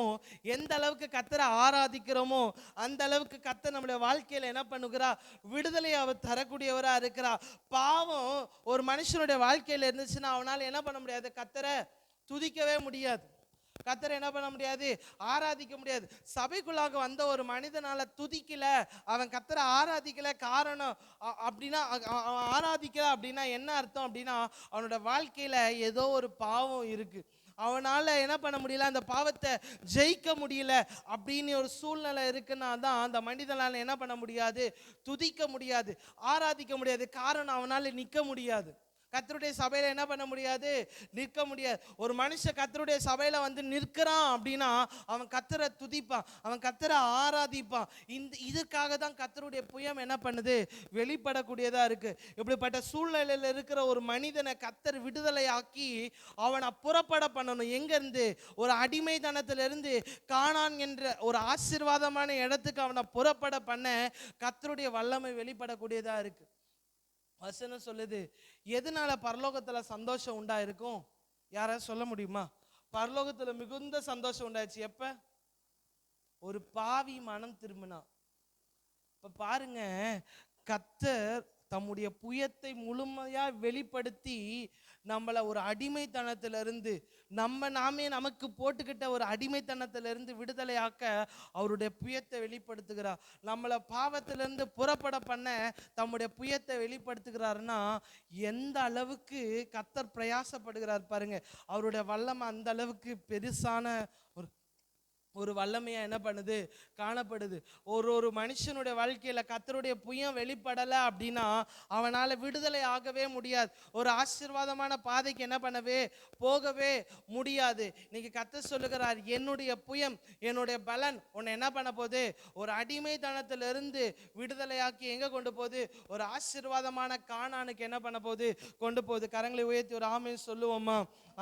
எந்த அளவுக்கு கர்த்தரை ஆராதிக்கிறோமோ, அந்த அளவுக்கு கர்த்தர் நம்முடைய வாழ்க்கையில் என்ன பண்ணுகிறார், விடுதலை அவர் தரக்கூடியவரா இருக்கிறார். பாவம் ஒரு மனுஷனுடைய வாழ்க்கையில் இருந்துச்சுன்னா அவனால் என்ன பண்ண முடியாது, கர்த்தரை துதிக்கவே முடியாது, கர்த்தரை என்ன பண்ண முடியாது, ஆராதிக்க முடியாது. சபைக்குள்ளாக வந்த ஒரு மனிதனால துதிக்கல, அவன் கர்த்தரை ஆராதிக்கல, காரணம் அப்படின்னா ஆராதிக்கல அப்படின்னா என்ன அர்த்தம் அப்படின்னா, அவனோட வாழ்க்கையில ஏதோ ஒரு பாவம் இருக்கு, அவனால் என்ன பண்ண முடியல, அந்த பாவத்தை ஜெயிக்க முடியல அப்படின்னு ஒரு சூழ்நிலை இருக்குன்னா தான் அந்த மனிதனால் என்ன பண்ண முடியாது, துதிக்க முடியாது, ஆராதிக்க முடியாது. காரணம் அவனால் நிற்க முடியாது, கர்த்தருடைய சபையில என்ன பண்ண முடியாது, நிற்க முடியாது. ஒரு மனுஷன் கர்த்தருடைய சபையில வந்து நிற்கிறான் அப்படின்னா அவன் கர்த்தரை துதிப்பான், அவன் கர்த்தரை ஆராதிப்பான். இதுக்காக தான் கர்த்தருடைய புயம் என்ன பண்ணுது, வெளிப்படக்கூடியதா இருக்கு. இப்படிப்பட்ட சூழ்நிலையில் இருக்கிற ஒரு மனிதனை கர்த்தர் விடுதலை ஆக்கி அவனை புறப்பட பண்ணணும். எங்க இருந்து, ஒரு அடிமைத்தனத்திலிருந்து கானான் என்ற ஒரு ஆசீர்வாதமான இடத்துக்கு அவனை புறப்பட பண்ண கர்த்தருடைய வல்லமை வெளிப்படக்கூடியதா இருக்கு. வசனம் சொல்லுது, எதனால பரலோகத்துல சந்தோஷம் உண்டாயிருக்கும், யாராவது சொல்ல முடியுமா? பரலோகத்துல மிகுந்த சந்தோஷம் உண்டாயிடுச்சு எப்ப, ஒரு பாவி மனம் திரும்பினா. இப்ப பாருங்க, கர்த்தர் தம்முடைய புயத்தை முழுமையா வெளிப்படுத்தி நம்மளை ஒரு அடிமைத்தனத்திலிருந்து, நாமே நமக்கு போட்டுக்கிட்ட ஒரு அடிமைத்தனத்திலிருந்து விடுதலையாக்க அவருடைய புயத்தை வெளிப்படுத்துகிறார். நம்மளை பாவத்திலிருந்து புறப்பட பண்ண தம்முடைய புயத்தை வெளிப்படுத்துகிறாருன்னா எந்த அளவுக்கு கர்த்தர் பிரயாசப்படுகிறார் பாருங்க. அவருடைய வல்லமை அந்த அளவுக்கு பெருசான ஒரு வல்லமையா என்ன பண்ணுது, காணப்படுது. ஒரு மனுஷனுடைய வாழ்க்கையில கர்த்தருடைய புயம் வெளிப்படலை அப்படின்னா அவனால விடுதலை ஆகவே முடியாது. ஒரு ஆசீர்வாதமான பாதைக்கு என்ன பண்ணவே போகவே முடியாது. இன்னைக்கு கர்த்தர் சொல்லுகிறார், என்னுடைய புயம், என்னுடைய பலன் உன்னை என்ன பண்ண போகுது, ஒரு அடிமைத்தனத்திலிருந்து விடுதலையாக்கி எங்க கொண்டு போகுது, ஒரு ஆசீர்வாதமான கானானுக்கு என்ன பண்ண போகுது, கொண்டு போகுது. கரங்களை உயர்த்தி ஒரு ஆமென் சொல்லுவோமா?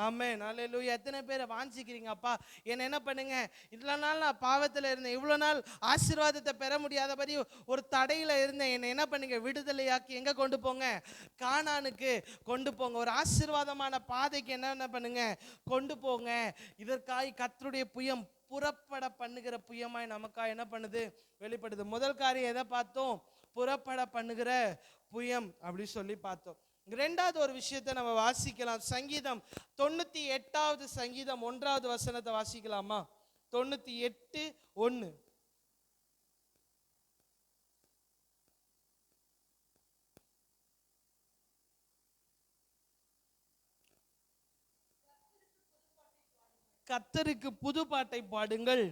ஆமென், அல்லேலூயா. எத்தனை பேரை வாஞ்சிக்கிறீங்க, அப்பா என்ன என்ன பண்ணுங்க, இவ்வளோ நாள் நான் பாவத்தில் இருந்தேன், இவ்வளோ நாள் ஆசீர்வாதத்தை பெற முடியாதபடி ஒரு தடையில் இருந்தேன், என்னை என்ன பண்ணுங்க, விடுதலையாக்கி எங்கே கொண்டு போங்க, கானானுக்கு கொண்டு போங்க, ஒரு ஆசீர்வாதமான பாதைக்கு என்ன பண்ணுங்க, கொண்டு போங்க. இதற்காய் கர்த்தருடைய புயம் புறப்பட பண்ணுகிற புயமாய் நமக்காக என்ன பண்ணுது, வெளிப்படுது. முதல் காரியம் எதை பார்த்தோம், புறப்பட பண்ணுகிற புயம் அப்படி சொல்லி பார்த்தோம். இரண்டாவது ஒரு விஷயத்தை நம்ம வாசிக்கலாம். சங்கீதம் 98வது சங்கீதம் 1வது வசனத்தை வாசிக்கலாமா? 98:1. கர்த்தருக்கு புது பாட்டை பாடுங்கள்,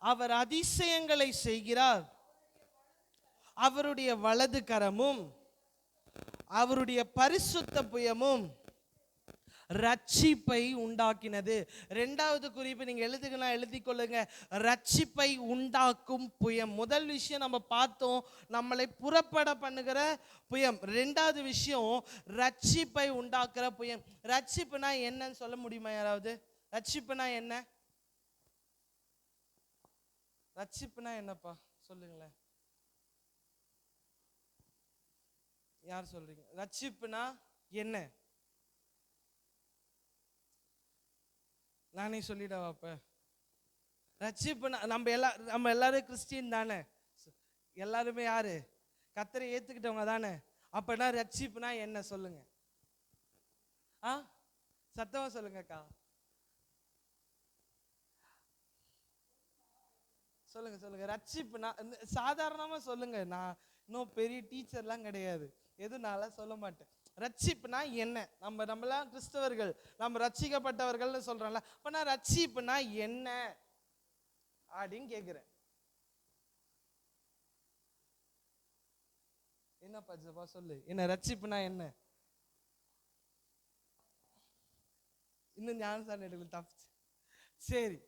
அவர் அதிசயங்களை செய்கிறார், அவருடைய வலது கரமும் அவருடைய பரிசுத்த புயமும் ரட்சிப்பை உண்டாக்கினது. இரண்டாவது குறிப்பு நீங்க எழுதுக்கலாம், எழுதிக் கொள்ளுங்க. ரட்சிப்பை உண்டாக்கும் புயம். முதல் விஷயம் நம்ம பார்த்தோம், நம்மளை புறப்பட பண்ணுகிற புயம். இரண்டாவது விஷயம் ரட்சிப்பை உண்டாக்குற புயம். ரட்சிப்புனா என்னன்னு சொல்ல முடியுமா யாராவது? ரட்சிப்புனா என்ன? ரட்சிப்புனா என்னப்பா சொல்லுங்களேன், யார் சொல்றீங்க? ரட்சிப்புனா என்ன? நானே சொல்லிடவா? அப்ப ரட்சிப்புனா நம்ம எல்லாரும் கிறிஸ்டியன் தானே, எல்லாருமே யாரு, கர்த்தரை ஏத்துக்கிட்டவங்க தானே. அப்பனா ரட்சிப்புனா என்ன சொல்லுங்க? சத்தமா சொல்லுங்கக்கா, சொல்லுங்க. ரட்சிப்புனா சாதாரணமா சொல்லுங்க, நான் இன்னும் பெரிய டீச்சர்லாம் கிடையாது, எதுனால சொல்ல மாட்டேன். ரட்சிப்புனா என்ன? நம்மளாம் கிறிஸ்தவர்கள், நம்ம ரட்சிக்கப்பட்டவர்கள்னு சொல்றோம்ல, அப்ப நான் ரட்சிப்புனா என்ன அப்படின்னு கேக்குறேன். என்ன பஜப்பா சொல்லு, என்ன ரட்சிப்புனா என்ன? இன்னும் ஞானசான எடுக்கல, தப்பிச்சு. சரி,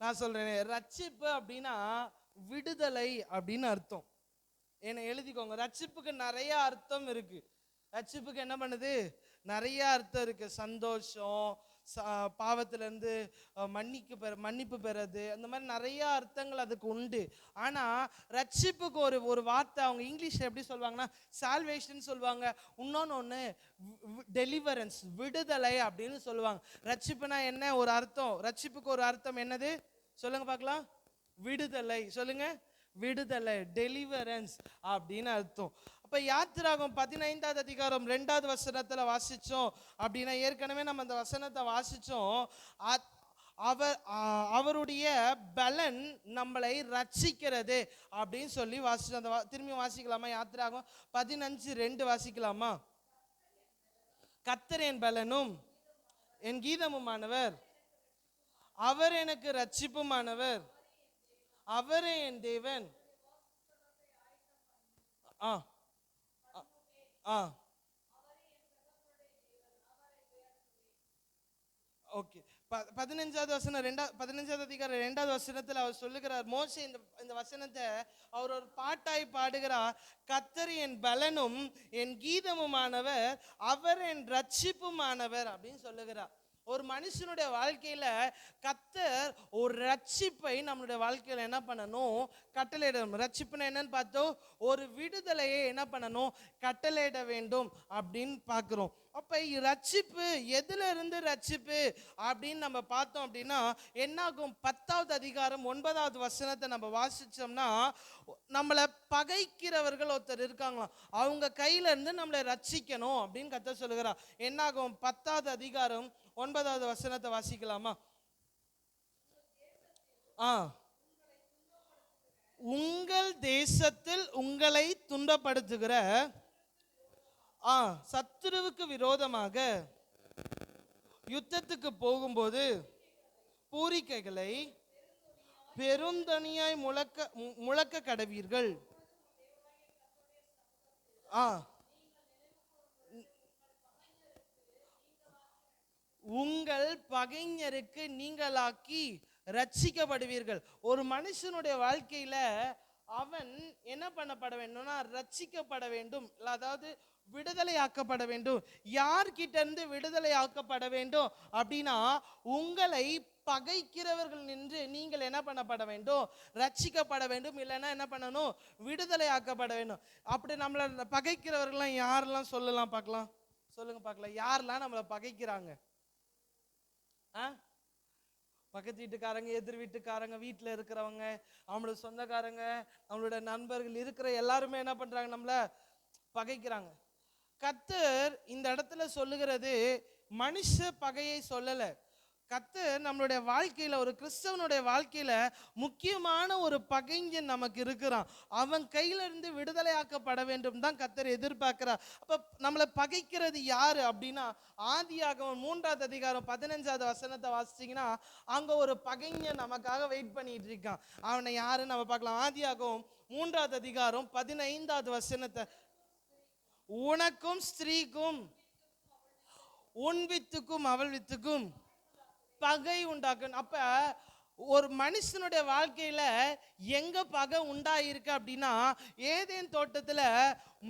நான் சொல்றேன். ரட்சிப்பு அப்படின்னா விடுதலை அப்படின்னு அர்த்தம். என்ன எழுதிக்கோங்க. ரட்சிப்புக்கு நிறைய அர்த்தம் இருக்கு. ரட்சிப்புக்கு என்ன பண்ணுது, நிறைய அர்த்தம் இருக்கு. சந்தோஷம், பாவத்திலேருந்து மன்னிப்பு பெறது, அந்த மாதிரி நிறைய அர்த்தங்கள் அதுக்கு உண்டு. ஆனால் ரட்சிப்புக்கு ஒரு வார்த்தை அவங்க இங்கிலீஷில் எப்படி சொல்லுவாங்கன்னா சால்வேஷன் சொல்லுவாங்க. இன்னொன்று டெலிவரன்ஸ், விடுதலை அப்படின்னு சொல்லுவாங்க. ரட்சிப்புனா என்ன ஒரு அர்த்தம், ரட்சிப்புக்கு ஒரு அர்த்தம் என்னது சொல்லுங்க பார்க்கலாம்? விடுதலை. சொல்லுங்க, விடுதலை, டெலிவரன்ஸ் அப்படின்னு அர்த்தம். அப்ப யாத்திராகமம் 15வது அதிகாரம் 2வது வசனத்துல வாசிச்சோம் அப்படின்னா, ஏற்கனவே நம்ம அந்த வசனத்தை வாசிச்சோம். அவருடைய பலன் நம்மளை ரட்சிக்கிறது அப்படின்னு சொல்லி வாசிச்சோம். அந்த திரும்பி வாசிக்கலாமா? யாத்திராகமம் 15:2 வாசிக்கலாமா? கர்த்தர் என் பலனும் என் கீதமுமானவர், அவர் எனக்கு ரட்சிப்புமானவர், அவரே என் தேவன். ஓகே, 15வது வசனம் 15வது அதிகாரம் 2வது வசனத்தில் அவர் சொல்லுகிறார். மோசே இந்த வசனத்தை அவர் ஒரு பாட்டாய் பாடுகிறார். கர்த்தர் என் பலனும் என் கீதமுமானவர், அவர் என் ரட்சிப்புமானவர் அப்படின்னு சொல்லுகிறார். ஒரு மனுஷனுடைய வாழ்க்கையில கர்த்தர் ஒரு ரட்சிப்பை நம்மளுடைய வாழ்க்கையில என்ன பண்ணணும், கட்டளையிடணும். ரட்சிப்புன்னு என்னன்னு பார்த்தோம், ஒரு விடுதலையை என்ன பண்ணணும், கட்டளையிட வேண்டும் அப்படின்னு பார்க்கிறோம். அப்ப ரட்சிப்பு எதுல இருந்து ரட்சிப்பு அப்படின்னு நம்ம பார்த்தோம் அப்படின்னா என்னாகும், 10வது அதிகாரம் 9வது வசனத்தை நம்ம வாசிச்சோம்னா, நம்மளை பகைக்கிறவர்கள் ஒருத்தர் இருக்காங்களாம், அவங்க கையில இருந்து நம்மளை ரட்சிக்கணும் அப்படின்னு கர்த்தர் சொல்லுகிறார். என்னாகும், 10வது அதிகாரம் 9வது வசனத்தை வாசிக்கலாமா? உங்கள் தேசத்தில் உங்களை துன்பப்படுத்துகிற சத்துருவுக்கு விரோதமாக யுத்தத்துக்கு போகும்போது பூரிக்கைகளை பெருந்தனியாய் முழக்க கடவீர்கள். உங்கள் பகைஞருக்கு நீங்களாக்கி ரட்சிக்கப்படுவீர்கள். ஒரு மனுஷனுடைய வாழ்க்கையில அவன் என்ன பண்ணப்பட வேண்டும்னா ரட்சிக்கப்பட வேண்டும், அதாவது விடுதலை ஆக்கப்பட வேண்டும். யார்கிட்ட இருந்து விடுதலை ஆக்கப்பட வேண்டும் அப்படின்னா, உங்களை பகைக்கிறவர்கள் நின்று நீங்கள் என்ன பண்ணப்பட வேண்டும், ரட்சிக்கப்பட வேண்டும். இல்லைன்னா என்ன பண்ணணும், விடுதலை ஆக்கப்பட வேண்டும். அப்படி நம்மள பகைக்கிறவர்கள்லாம் யாரெல்லாம் சொல்லலாம் பார்க்கலாம், சொல்லுங்க பார்க்கலாம். யாரெல்லாம் நம்மளை பகைக்கிறாங்க? பக்கத்து வீட்டுக்காரங்க, எதிர் வீட்டுக்காரங்க, வீட்டில் இருக்கிறவங்க, அவங்களோட சொந்தக்காரங்க, அவங்களோட நண்பர்கள் இருக்கிற எல்லாருமே என்ன பண்றாங்க, நம்மள பகைக்கிறாங்க. கர்த்தர் இந்த இடத்துல சொல்லுகிறது மனுஷ பகையை சொல்லல. கர்த்தர் நம்மளுடைய வாழ்க்கையில, ஒரு கிறிஸ்தவனுடைய வாழ்க்கையில முக்கியமான ஒரு பகைஞன் நமக்கு இருக்கிறான். அவன் கையில இருந்து விடுதலை ஆக்கப்பட வேண்டும் தான் கர்த்தர் எதிர்பார்க்கிறார். அப்ப நம்மளை பகைக்கிறது யாரு அப்படின்னா, ஆதியாகமம் 3வது அதிகாரம் 15வது வசனத்தை வாசிச்சீங்கன்னா அங்க ஒரு பகைஞன் நமக்காக வெயிட் பண்ணிட்டு இருக்கான். அவனை யாருன்னு நம்ம பார்க்கலாம். ஆதியாகமம் 3வது அதிகாரம் 15வது வசனத்தை, உனக்கும் ஸ்திரீக்கும் உன் வித்துக்கும் அவள் வித்துக்கும் பகை உண்டாக்கணும். அப்ப ஒரு மனுஷனுடைய வாழ்க்கையில எங்க பகை உண்டாயிருக்கு அப்படின்னா, ஏதேன் தோட்டத்துல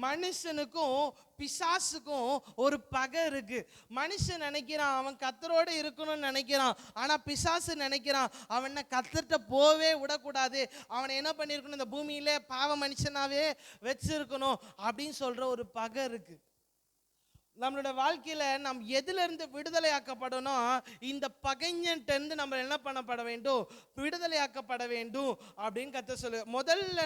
மனுஷனுக்கும் பிசாசுக்கும் ஒரு பகை இருக்கு. மனுஷன் நினைக்கிறான் அவன் கர்த்தரோட இருக்கணும்னு நினைக்கிறான், ஆனா பிசாசு நினைக்கிறான் அவனை கர்த்தர்கிட்ட போவே விடக்கூடாது, அவனை என்ன பண்ணிருக்கணும், இந்த பூமியில பாவ மனுஷனாவே வச்சிருக்கணும் அப்படின்னு சொல்ற ஒரு பகை இருக்கு. நம்மளோட வாழ்க்கையில நாம் எதுல இருந்து விடுதலையாக்கப்படணும், இந்த பகைஞன்ட்ட இருந்து நம்ம என்ன பண்ணப்பட வேண்டும், விடுதலையாக்கப்பட வேண்டும் அப்படின்னு கர்த்தர் சொல்லு. முதல்ல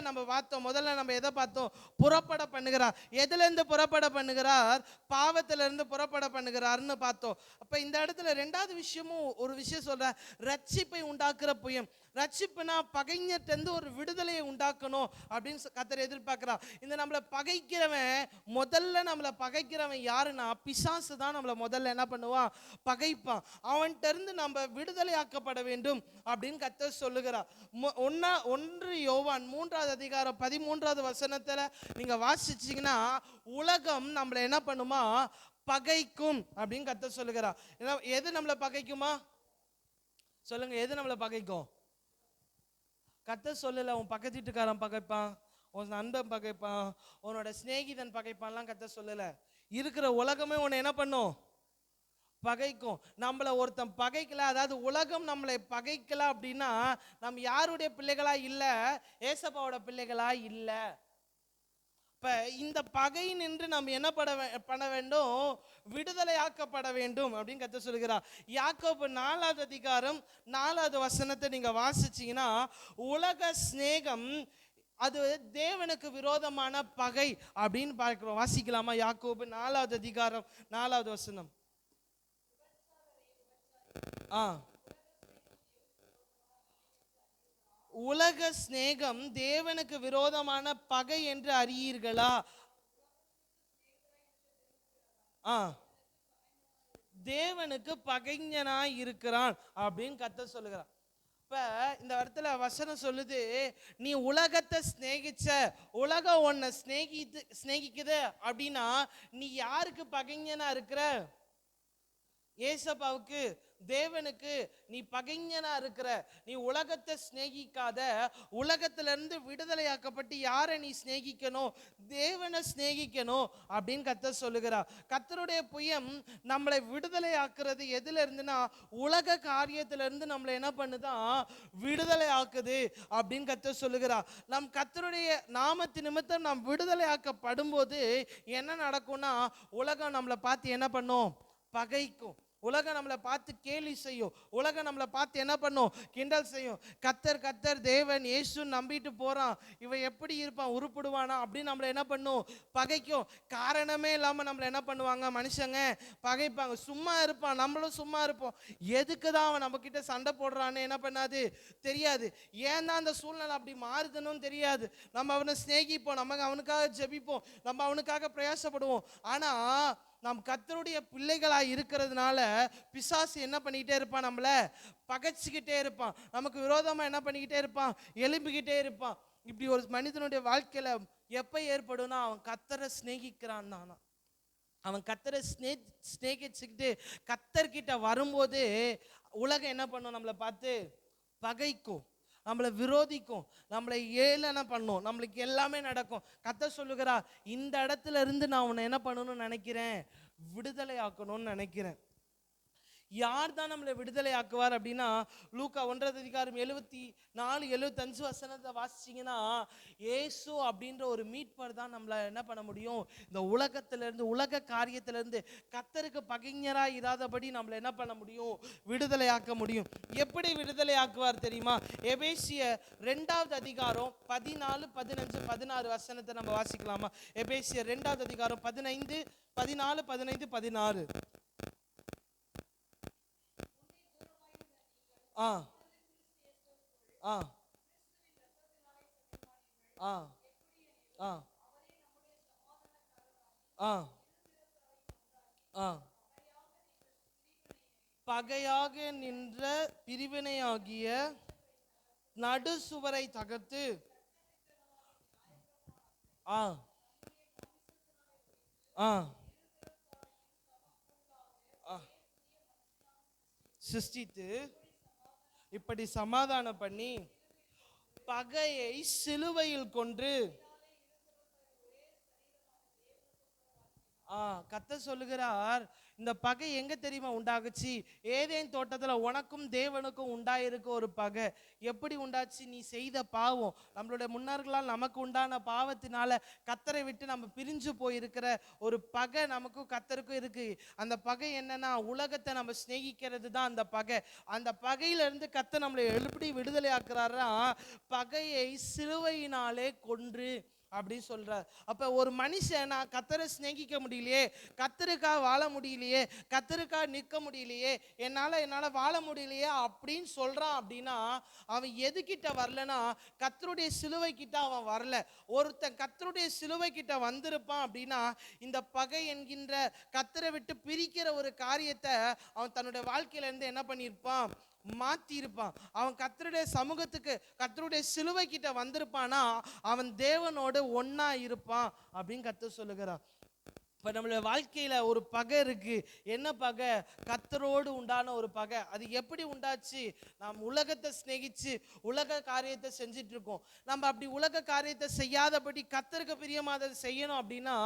நம்ம எதை பார்த்தோம், புறப்பட பண்ணுகிறார். எதுல இருந்து புறப்பட பண்ணுகிறார், பாவத்துல இருந்து புறப்பட பண்ணுகிறார்னு பார்த்தோம். அப்ப இந்த இடத்துல ரெண்டாவது விஷயமும் ஒரு விஷயம் சொல்ற, ரட்சிப்பை உண்டாக்குற புயம். ரட்சிப்புனா பகைஞர்ட்ட இருந்து ஒரு விடுதலையை உண்டாக்கணும் அப்படின்னு கர்த்தர் எதிர்பார்க்கிறார். இந்த நம்மளை பகைக்கிறவன், முதல்ல நம்மளை பகைக்கிறவன் யாருன்னா பிசாசு தான். நம்மளை முதல்ல என்ன பண்ணுவான், பகைப்பான். அவன்கிட்ட இருந்து நம்ம விடுதலை ஆக்கப்பட வேண்டும் அப்படின்னு கர்த்தர் சொல்லுகிறார். 1 யோவான் 3வது அதிகாரம் 13வது வசனத்துல நீங்க வாசிச்சீங்கன்னா, உலகம் நம்மளை என்ன பண்ணுமா, பகைக்கும் அப்படின்னு கர்த்தர் சொல்லுகிறார். எது நம்மளை பகைக்குமா சொல்லுங்க, எது நம்மளை பகைக்கும்? கர்த்தர் சொல்லல உன் பக்கத்து வீட்டுக்காரன் பகைப்பான், உன் நண்பன் பகைப்பான், உன்னோட சிநேகிதன் பகைப்பான்லாம் கர்த்தர் சொல்லல. இருக்கிற உலகமே உன்னை என்ன பண்ணும், பகைக்கும். நம்மளை ஒருத்தன் பகைக்கல, அதாவது உலகம் நம்மளை பகைக்கல அப்படின்னா நம்ம யாருடைய பிள்ளைகளா இல்ல, ஏசப்பாவோட பிள்ளைகளா இல்ல. இப்ப இந்த பகை நின்று நம்ம என்ன பண்ண வேண்டும், விடுதலை ஆக்கப்பட வேண்டும் அப்படின்னு கர்த்தர் சொல்கிறார். யாக்கோபு 4வது அதிகாரம் 4வது வசனத்தை நீங்க வாசிச்சீங்கன்னா, உலக சிநேகம் அது தேவனுக்கு விரோதமான பகை அப்படின்னு பார்க்கிறோம். வாசிக்கலாமா? யாக்கோபு 4வது அதிகாரம் 4வது வசனம். உலக சிநேகம் தேவனுக்கு விரோதமான பகை என்று அறியீர்களா? தேவனுக்கு பகைஞனாய் இருக்கிறான் அப்படின்னு கர்த்தர் சொல்லுகிறார். இப்ப இந்த இடத்துல வசனம் சொல்லுது, நீ உலகத்தை சிநேகிச்ச, உலகம் உன்னை சிநேகிக்குது அப்படின்னா நீ யாருக்கு பகைஞனா இருக்கிற? ஏசப்பாவுக்கு, தேவனுக்கு நீ பகைஞனா இருக்கிற. நீ உலகத்தை சிநேகிக்காத, உலகத்திலிருந்து விடுதலையாக்கப்பட்டு யாரை நீ சிநேகிக்கணும், தேவனை சிநேகிக்கணும் அப்படின்னு கர்த்தர் சொல்லுகிறார். கர்த்தருடைய புயம் நம்மளை விடுதலை ஆக்குறது எதுல இருந்துன்னா, உலக காரியத்திலிருந்து நம்மளை என்ன பண்ணுதான், விடுதலை ஆக்குது அப்படின்னு கர்த்தர் சொல்லுகிறார். நம் கர்த்தருடைய நாமத்து நிமித்தம் நாம் விடுதலை ஆக்கப்படும் போது என்ன நடக்கும்னா, உலகம் நம்மளை பார்த்து என்ன பண்ணும், பகைக்கும். உலகம் நம்மளை பார்த்து கேலி செய்யும். உலகம் நம்மளை பார்த்து என்ன பண்ணும், கிண்டல் செய்யும். கர்த்தர் தேவன் இயேசு நம்பிட்டு போறான், இவன் எப்படி இருப்பான், உருப்படுவானா அப்படின்னு நம்மளை என்ன பண்ணும், பகைக்கும். காரணமே இல்லாம நம்மளை என்ன பண்ணுவாங்க, மனுஷங்க பகைப்பாங்க. சும்மா இருப்பான், நம்மளும் சும்மா இருப்போம். எதுக்கு தான் அவன் நம்ம கிட்ட சண்டை போடுறான்னு என்ன பண்ணாது, தெரியாது. ஏன் தான் அந்த சூழ்நிலை அப்படி மாறுதுன்னு தெரியாது. நம்ம அவனை சிநேகிப்போம், நம்ம அவனுக்காக ஜெபிப்போம், நம்ம அவனுக்காக பிரயாசப்படுவோம். ஆனா நாம் கர்த்தருடைய பிள்ளைகளாக இருக்கிறதுனால பிசாசு என்ன பண்ணிக்கிட்டே இருப்பான், நம்மளை பகைச்சிக்கிட்டே இருப்பான், நமக்கு விரோதமாக என்ன பண்ணிக்கிட்டே இருப்பான், எழும்பிக்கிட்டே இருப்பான். இப்படி ஒரு மனிதனுடைய வாழ்க்கையில் எப்போ ஏற்படும்னா அவன் கர்த்தரை சிநேகிக்கிறான் தானா, அவன் கர்த்தரை சிநேகிச்சுக்கிட்டு கர்த்தர்கிட்ட வரும்போது உலகம் என்ன பண்ணும், நம்மளை பார்த்து பகைக்கும், நம்மளை விரோதிக்கும், நம்மளை ஏளன பண்ணும், நம்மளுக்கு எல்லாமே நடக்கும். கர்த்தர் சொல்லுகிறா, இந்த இடத்துல இருந்து நான் உன்னை என்ன பண்ணணும்னு நினைக்கிறேன், விடுதலை ஆக்கணும்னு நினைக்கிறேன். யார் தான் நம்மளை விடுதலை ஆக்குவார் அப்படின்னா, லூக்கா 1:74-75 வாசிச்சிங்கன்னா, ஏசு அப்படின்ற ஒரு மீட்பர் தான் நம்மளை என்ன பண்ண முடியும், இந்த உலகத்திலிருந்து, உலக காரியத்திலிருந்து, கர்த்தருக்கு பகைஞராக இராதபடி நம்மளை என்ன பண்ண முடியும், விடுதலை ஆக்க முடியும். எப்படி விடுதலை ஆக்குவார் தெரியுமா? எபேசியர் 2:14-15-16 நம்ம வாசிக்கலாமா? எபேசியர் 2:14-15-16. ஆ ஆ ஆ ஆ ஆ ஆ பகையாக நின்ற பிரிவினையாகிய நடு சுவரை தகர்த்து ஆ ஆ சிருஷ்டித்து இப்படி சமாதானம் பண்ணி பகையை சிலுவையில் கொன்று. கர்த்தர் சொல்லுகிறார், இந்த பகை எங்க தெரியுமா உண்டாகுச்சு? ஏதேன் தோட்டத்துல உனக்கும் தேவனுக்கும் உண்டாயிருக்க ஒரு பகை. எப்படி உண்டாச்சு? நீ செய்த பாவம், நம்மளுடைய முன்னோர்களால் நமக்கு உண்டான பாவத்தினால கர்த்தரை விட்டு நம்ம பிரிஞ்சு போயிருக்கிற ஒரு பகை நமக்கும் கர்த்தருக்கும் இருக்கு. அந்த பகை என்னன்னா, உலகத்தை நம்ம சிநேகிக்கிறது தான் அந்த பகை. அந்த பகையில இருந்து கர்த்தர் நம்மளை எப்படி விடுதலை ஆக்குறாரா, பகையை சிலுவையினாலே கொன்று அப்படி சொல்றார். அப்ப ஒரு மனுஷன், நான் கர்த்தரை சிநேகிக்க முடியலையே, கர்த்தருக்காக வாழ முடியலையே, கர்த்தருக்காக நிற்க முடியலையே, என்னால வாழ முடியலையே அப்படின்னு சொல்றான் அப்படின்னா, அவன் எதுகிட்ட வரலன்னா கர்த்தருடைய சிலுவை கிட்ட அவன் வரல. ஒருத்தன் கர்த்தருடைய சிலுவை கிட்ட வந்திருப்பான் அப்படின்னா, இந்த பகை என்கின்ற கர்த்தரை விட்டு பிரிக்கிற ஒரு காரியத்தை அவன் தன்னுடைய வாழ்க்கையில இருந்து என்ன பண்ணியிருப்பான், மாத்தி இருப்பான். அவன் கர்த்தருடைய சமூகத்துக்கு, கர்த்தருடைய சிலுவை கிட்ட வந்திருப்பானா அவன் தேவனோடு ஒன்னா இருப்பான் அப்படின்னு கர்த்தர் சொல்லுகிறான். இப்போ நம்மளுடைய வாழ்க்கையில் ஒரு பகை இருக்கு. என்ன பகை? கர்த்தரோடு உண்டான ஒரு பகை. அது எப்படி உண்டாச்சு? நாம் உலகத்தை சிநேகிச்சு உலக காரியத்தை செஞ்சிட்டு இருக்கோம். நம்ம அப்படி உலக காரியத்தை செய்யாதபடி கர்த்தருக்கு பிரியமானதை செய்யணும் அப்படின்னா,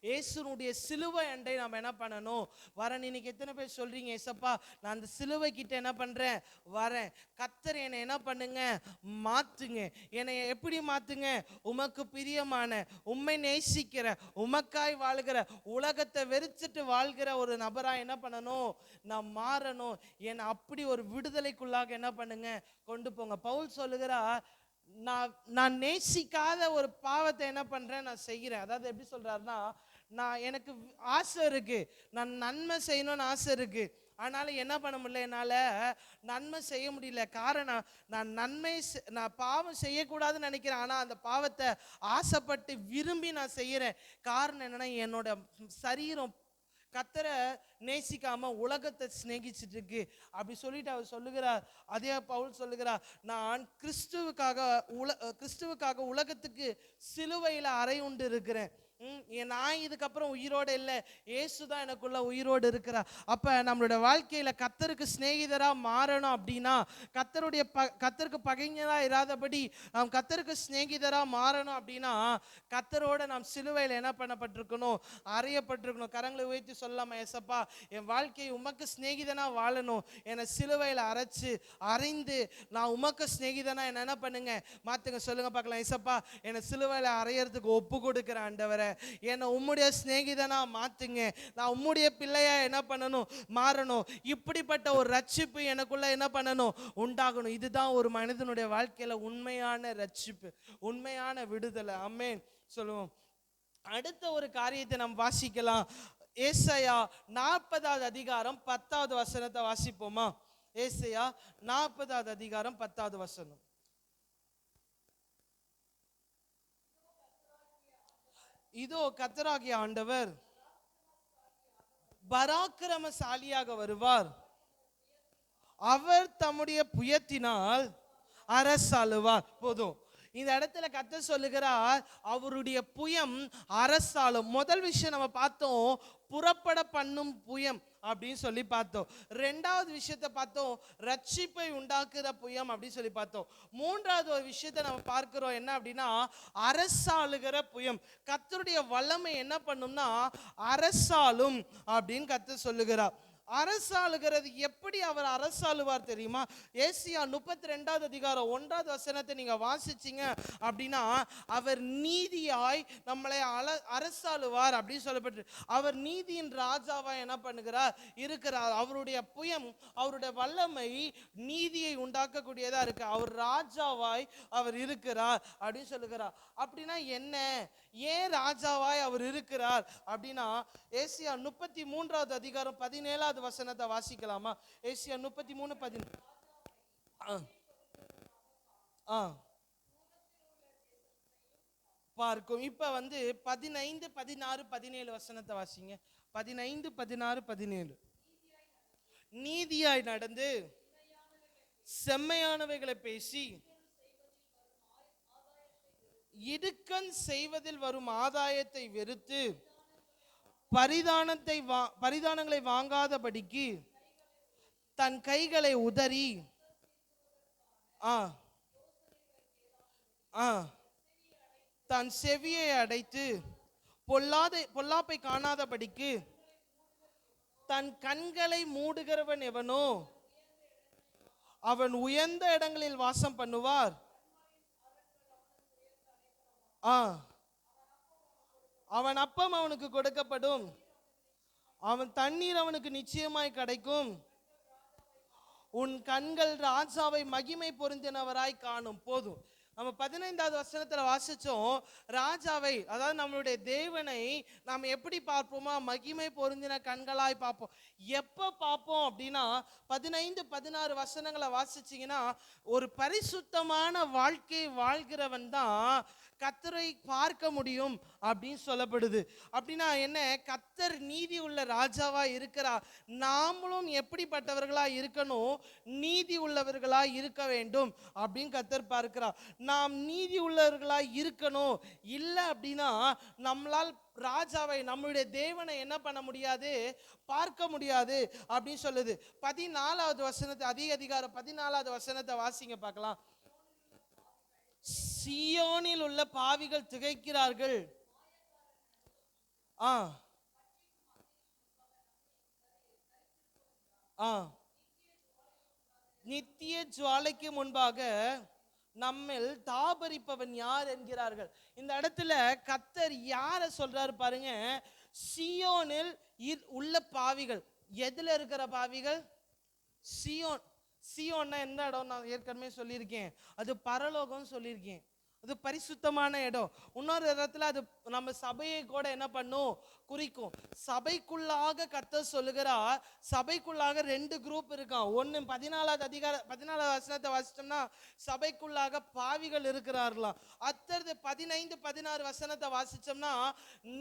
இயேசுனுடைய சிலுவை அண்டை நம்ம என்ன பண்ணணும், வரேன். இன்னைக்கு எத்தனை பேர் சொல்றீங்க, ஏசப்பா நான் அந்த சிலுவை கிட்ட என்ன பண்றேன், வரேன். கர்த்தர் என்னை என்ன பண்ணுங்க, மாத்துங்க. என்னை எப்படி மாத்துங்க? உமக்கு பிரியமான, உம்மை நேசிக்கிற, உமக்காய் வாழ்கிற, உலகத்தை வெறிச்சிட்டு வாழ்கிற ஒரு நபரா என்ன பண்ணணும், நான் மாறணும். என்னை அப்படி ஒரு விடுதலைக்குள்ளாக என்ன பண்ணுங்க, கொண்டு போங்க. பவுல் சொல்லுகிறா, நான் நேசிக்காத ஒரு பாவத்தை என்ன பண்றேன், நான் செய்கிறேன். அதாவது எப்படி சொல்றாருன்னா, எனக்கு ஆசை இருக்கு, நான் நன்மை செய்யணும்னு ஆசை இருக்கு, ஆனாலும் என்ன பண்ண முடியல, என்னால் நன்மை செய்ய முடியல. காரணம், நான் பாவம் செய்யக்கூடாதுன்னு நினைக்கிறேன், ஆனால் அந்த பாவத்தை ஆசைப்பட்டு விரும்பி நான் செய்கிறேன். காரணம் என்னன்னா, என்னோட சரீரம் கர்த்தரை நேசிக்காம உலகத்தை சிநேகிச்சிட்டு இருக்கு அப்படி சொல்லிட்டு அவர் சொல்லுகிறார். அதே பவுல் சொல்லுகிறார், நான் கிறிஸ்துவுக்காக உலகத்துக்கு சிலுவையில் அறை உண்டு இருக்கிறேன். நான் இதுக்கப்புறம் உயிரோடு இல்லை, ஏசு தான் எனக்குள்ள உயிரோடு இருக்கிறார். அப்போ நம்மளுடைய வாழ்க்கையில் கர்த்தருக்கு சிநேகிதராக மாறணும் அப்படின்னா, கர்த்தருக்கு பகைஞராக இராதபடி நாம் கர்த்தருக்கு சிநேகிதராக மாறணும் அப்படின்னா, கர்த்தரோட நாம் சிலுவையில் என்ன பண்ணப்பட்டிருக்கணும், அறையப்பட்டிருக்கணும். கரங்களை உயர்த்தி சொல்லலாமா, ஏசப்பா என் வாழ்க்கையை உமக்கு சிநேகிதனாக வாழணும், என்னை சிலுவையில் அறைந்து நான் உமக்கு சிநேகிதனாக என்ன பண்ணுங்க, மாற்றுங்க. சொல்லுங்க பார்க்கலாம். ஏசப்பா என்னை சிலுவையில் அறையறதுக்கு ஒப்பு கொடுக்குற ஆண்டவரை, என்னை உம்முடைய சிநேகிதனா மாத்துங்க, நான் உம்முடைய பிள்ளையா என்ன பண்ணணும், மாறணும். இப்படிப்பட்ட ஒரு ரட்சிப்பு எனக்குள்ள என்ன பண்ணணும், உண்டாகணும். இதுதான் ஒரு மனிதனுடைய வாழ்க்கையில உண்மையான ரட்சிப்பு, உண்மையான விடுதலை. ஆமென் சொல்லுவோம். அடுத்த ஒரு காரியத்தை நாம் வாசிக்கலாம். ஏசாயா 40:10 வாசிப்போமா? ஏசாயா 40:10. இதோ கர்த்தராகிய ஆண்டவர் பராக்கிரமசாலியாக வருவார். அவர் தம்முடைய புயத்தினால் அரசாளுவார். போதும். இந்த இடத்துல கர்த்தர் சொல்லுகிறார் அவருடைய புயம் அரசாளும். முதல் விஷயம் நம்ம பார்த்தோம், புறப்பட பண்ணும் புயம் அப்படின்னு சொல்லி பார்த்தோம். ரெண்டாவது விஷயத்தை பார்த்தோம், ரட்சிப்பை உண்டாக்குற புயம் அப்படின்னு சொல்லி பார்த்தோம். மூன்றாவது ஒரு விஷயத்தை நம்ம பார்க்கிறோம், என்ன அப்படின்னா அரசாளுகிற புயம். கர்த்தருடைய வல்லமை என்ன பண்ணும்னா அரசாளும் அப்படின்னு கர்த்தர் சொல்லுகிறார். அரசாளுகிறது எப்படி அவர் அரசாளுவார் தெரியுமா? ஏசியா 32வது அதிகாரம் 1வது வசனத்தை நீங்க வாசிச்சீங்க அப்படின்னா, அவர் நீதியாய் நம்மளை அரசாளுவார் அப்படின்னு சொல்லப்பட்டு, அவர் நீதியின் ராஜாவாய் என்ன பண்ணுகிறார் இருக்கிறார். அவருடைய புயம், அவருடைய வல்லமை நீதியை உண்டாக்கக்கூடியதா இருக்கு. அவர் ராஜாவாய் அவர் இருக்கிறார் அப்படின்னு சொல்லுகிறார். அப்படின்னா என்ன, ஏன் ராஜாவாய் அவர் இருக்கிறார் அப்படின்னா, ஏசியா 33வது அதிகாரம் 17வது வசனத்தை வாசிக்கலாமா? ஏசியா 33:17. பார்க்கும். இப்ப 15, 16, 17 வசனத்தை வாசிங்க. 15, 16, 17. நீதியாய் நடந்து செம்மையானவைகளை பேசி இடுக்கண் செய்வதில் வரும் ஆதாயத்தை வெறுத்து பரிதானங்களை வாங்காதபடிக்கு தன் கைகளை உதறி தன் செவியை அடைத்து பொல்லாப்பை காணாதபடிக்கு தன் கண்களை மூடுகிறவன் எவனோ அவன் உயர்ந்த இடங்களில் வாசம் பண்ணுவார். அவன் அப்பம் அவனுக்கு கொடுக்கப்படும், அவன் தண்ணீர் அவனுக்கு நிச்சயமாய் கிடைக்கும். உன் கண்கள் ராஜாவை மகிமை பொருந்தினவராய் காணும். போதும். நம்ம 15வது வசனத்துல வாசிச்சோம், ராஜாவை, அதாவது நம்மளுடைய தேவனை நாம் எப்படி பார்ப்போமா? மகிமை பொருந்தின கண்களாய் பார்ப்போம். எப்ப பார்ப்போம் அப்படின்னா 15, 16 வசனங்களை வாசிச்சீங்கன்னா, ஒரு பரிசுத்தமான வாழ்க்கை வாழ்கிறவன் தான் கர்த்தரை பார்க்க முடியும் அப்படின்னு சொல்லப்படுது. அப்படின்னா என்ன, கர்த்தர் நீதி உள்ள ராஜாவா இருக்கிறார். நாமளும் எப்படிப்பட்டவர்களா இருக்கணும்? நீதி உள்ளவர்களா இருக்க வேண்டும் அப்படின்னு கர்த்தர் பார்க்கிறார். நாம் நீதி உள்ளவர்களா இருக்கணும். இல்லை அப்படின்னா நம்மளால் ராஜாவை, நம்மளுடைய தேவனை என்ன பண்ண முடியாது? பார்க்க முடியாது அப்படின்னு சொல்லுது. 14வது வசனத்தை, அதிகாரம் 14வது வசனத்தை வாசிங்க பார்க்கலாம். சீயோனில் உள்ள பாவிகள் திகைக்கிறார்கள். நித்திய ஜுவாலைக்கு முன்பாக நம்மில் தாபரிப்பவன் யார் என்கிறார்கள். இந்த இடத்துல கர்த்தர் யார சொல்றாரு பாருங்க, சீயோனில் உள்ள பாவிகள். எதுல இருக்கிற பாவிகள்? சீயோன். சீயோன்னா எந்த இடம்? நான் ஏற்கனவே சொல்லியிருக்கேன், அது பரலோகம் சொல்லியிருக்கேன். அது பரிசுத்தமான இடம். இன்னொரு இடத்துல அது நம்ம சபையை கூட என்ன பண்ணும்? குறிக்கும். சபைக்குள்ளாக கர்த்தர் சொல்லுகிறார், சபைக்குள்ளாக 2 குரூப் இருக்கான். ஒன்னு 14வது வசனத்தை வாசிச்சோம்னா சபைக்குள்ளாக பாவிகள் இருக்கிறார்களாம். அடுத்தது 15, 16 வசனத்தை வாசிச்சோம்னா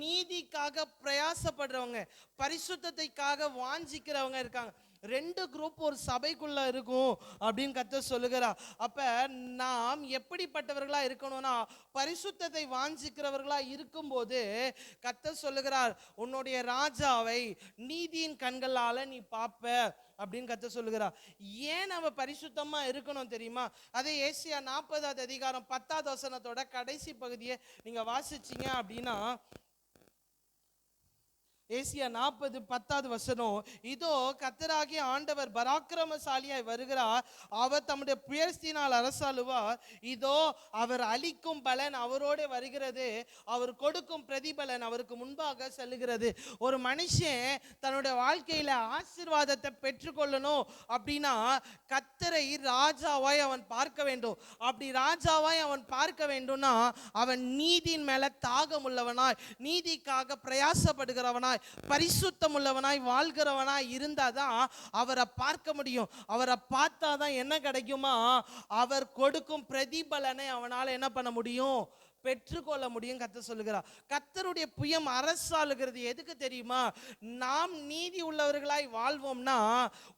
நீதிக்காக பிரயாசப்படுறவங்க, பரிசுத்தத்தைக்காக வாஞ்சிக்கிறவங்க இருக்காங்க. 2 குரூப் ஒரு சபைக்குள்ள இருக்கும் அப்படின்னு கர்த்தர் சொல்லுகிறார். அப்ப நாம் எப்படிப்பட்டவர்களா இருக்கணும்னா, பரிசுத்தத்தை வாஞ்சிக்கிறவர்களா இருக்கும்போது கர்த்தர் சொல்லுகிறார், உன்னுடைய ராஜாவை நீதியின் கண்களால நீ பாப்ப அப்படின்னு கர்த்தர் சொல்லுகிறார். ஏன் நம்ம பரிசுத்தமா இருக்கணும் தெரியுமா? அதே ஏசியா 40வது அதிகாரம் 10வது வசனத்தோட கடைசி பகுதியை நீங்க வாசிச்சீங்க அப்படின்னா, ஏசியா 40, 10வது வசனம், இதோ கர்த்தராகிய ஆண்டவர் பராக்கிரமசாலியாய் வருகிறார், அவர் தம்முடைய புயத்தினால் அரசாளுவார். இதோ அவர் அளிக்கும் பலன் அவரோட வருகிறது, அவர் கொடுக்கும் பிரதிபலன் அவருக்கு முன்பாக செல்லுகிறது. ஒரு மனுஷன் தன்னுடைய வாழ்க்கையில ஆசீர்வாதத்தை பெற்றுக்கொள்ளணும் அப்படின்னா கர்த்தரை ராஜாவாய் அவன் பார்க்க வேண்டும். அப்படி ராஜாவாய் அவன் பார்க்க வேண்டும்னா அவன் நீதியின் மேல தாகம் உள்ளவனாய், நீதிக்காக பிரயாசப்படுகிறவனாய், பரிசுத்தம் உள்ளவனாய் வாழ்கிறவனாய் இருந்தாதான் அவரை பார்க்க முடியும். அவரை பார்த்தாதான் என்ன கிடைக்குமா? அவர் கொடுக்கும் பிரதிபலனை அவனால் என்ன பண்ண முடியும்? பெற்றுக்கொள்ள முடியும் கர்த்தர் சொல்லுகிறார். கர்த்தருடைய புயம் அரசாளுகிறது எதுக்கு தெரியுமா? நாம் நீதி உள்ளவர்களாய் வாழ்வோம்னா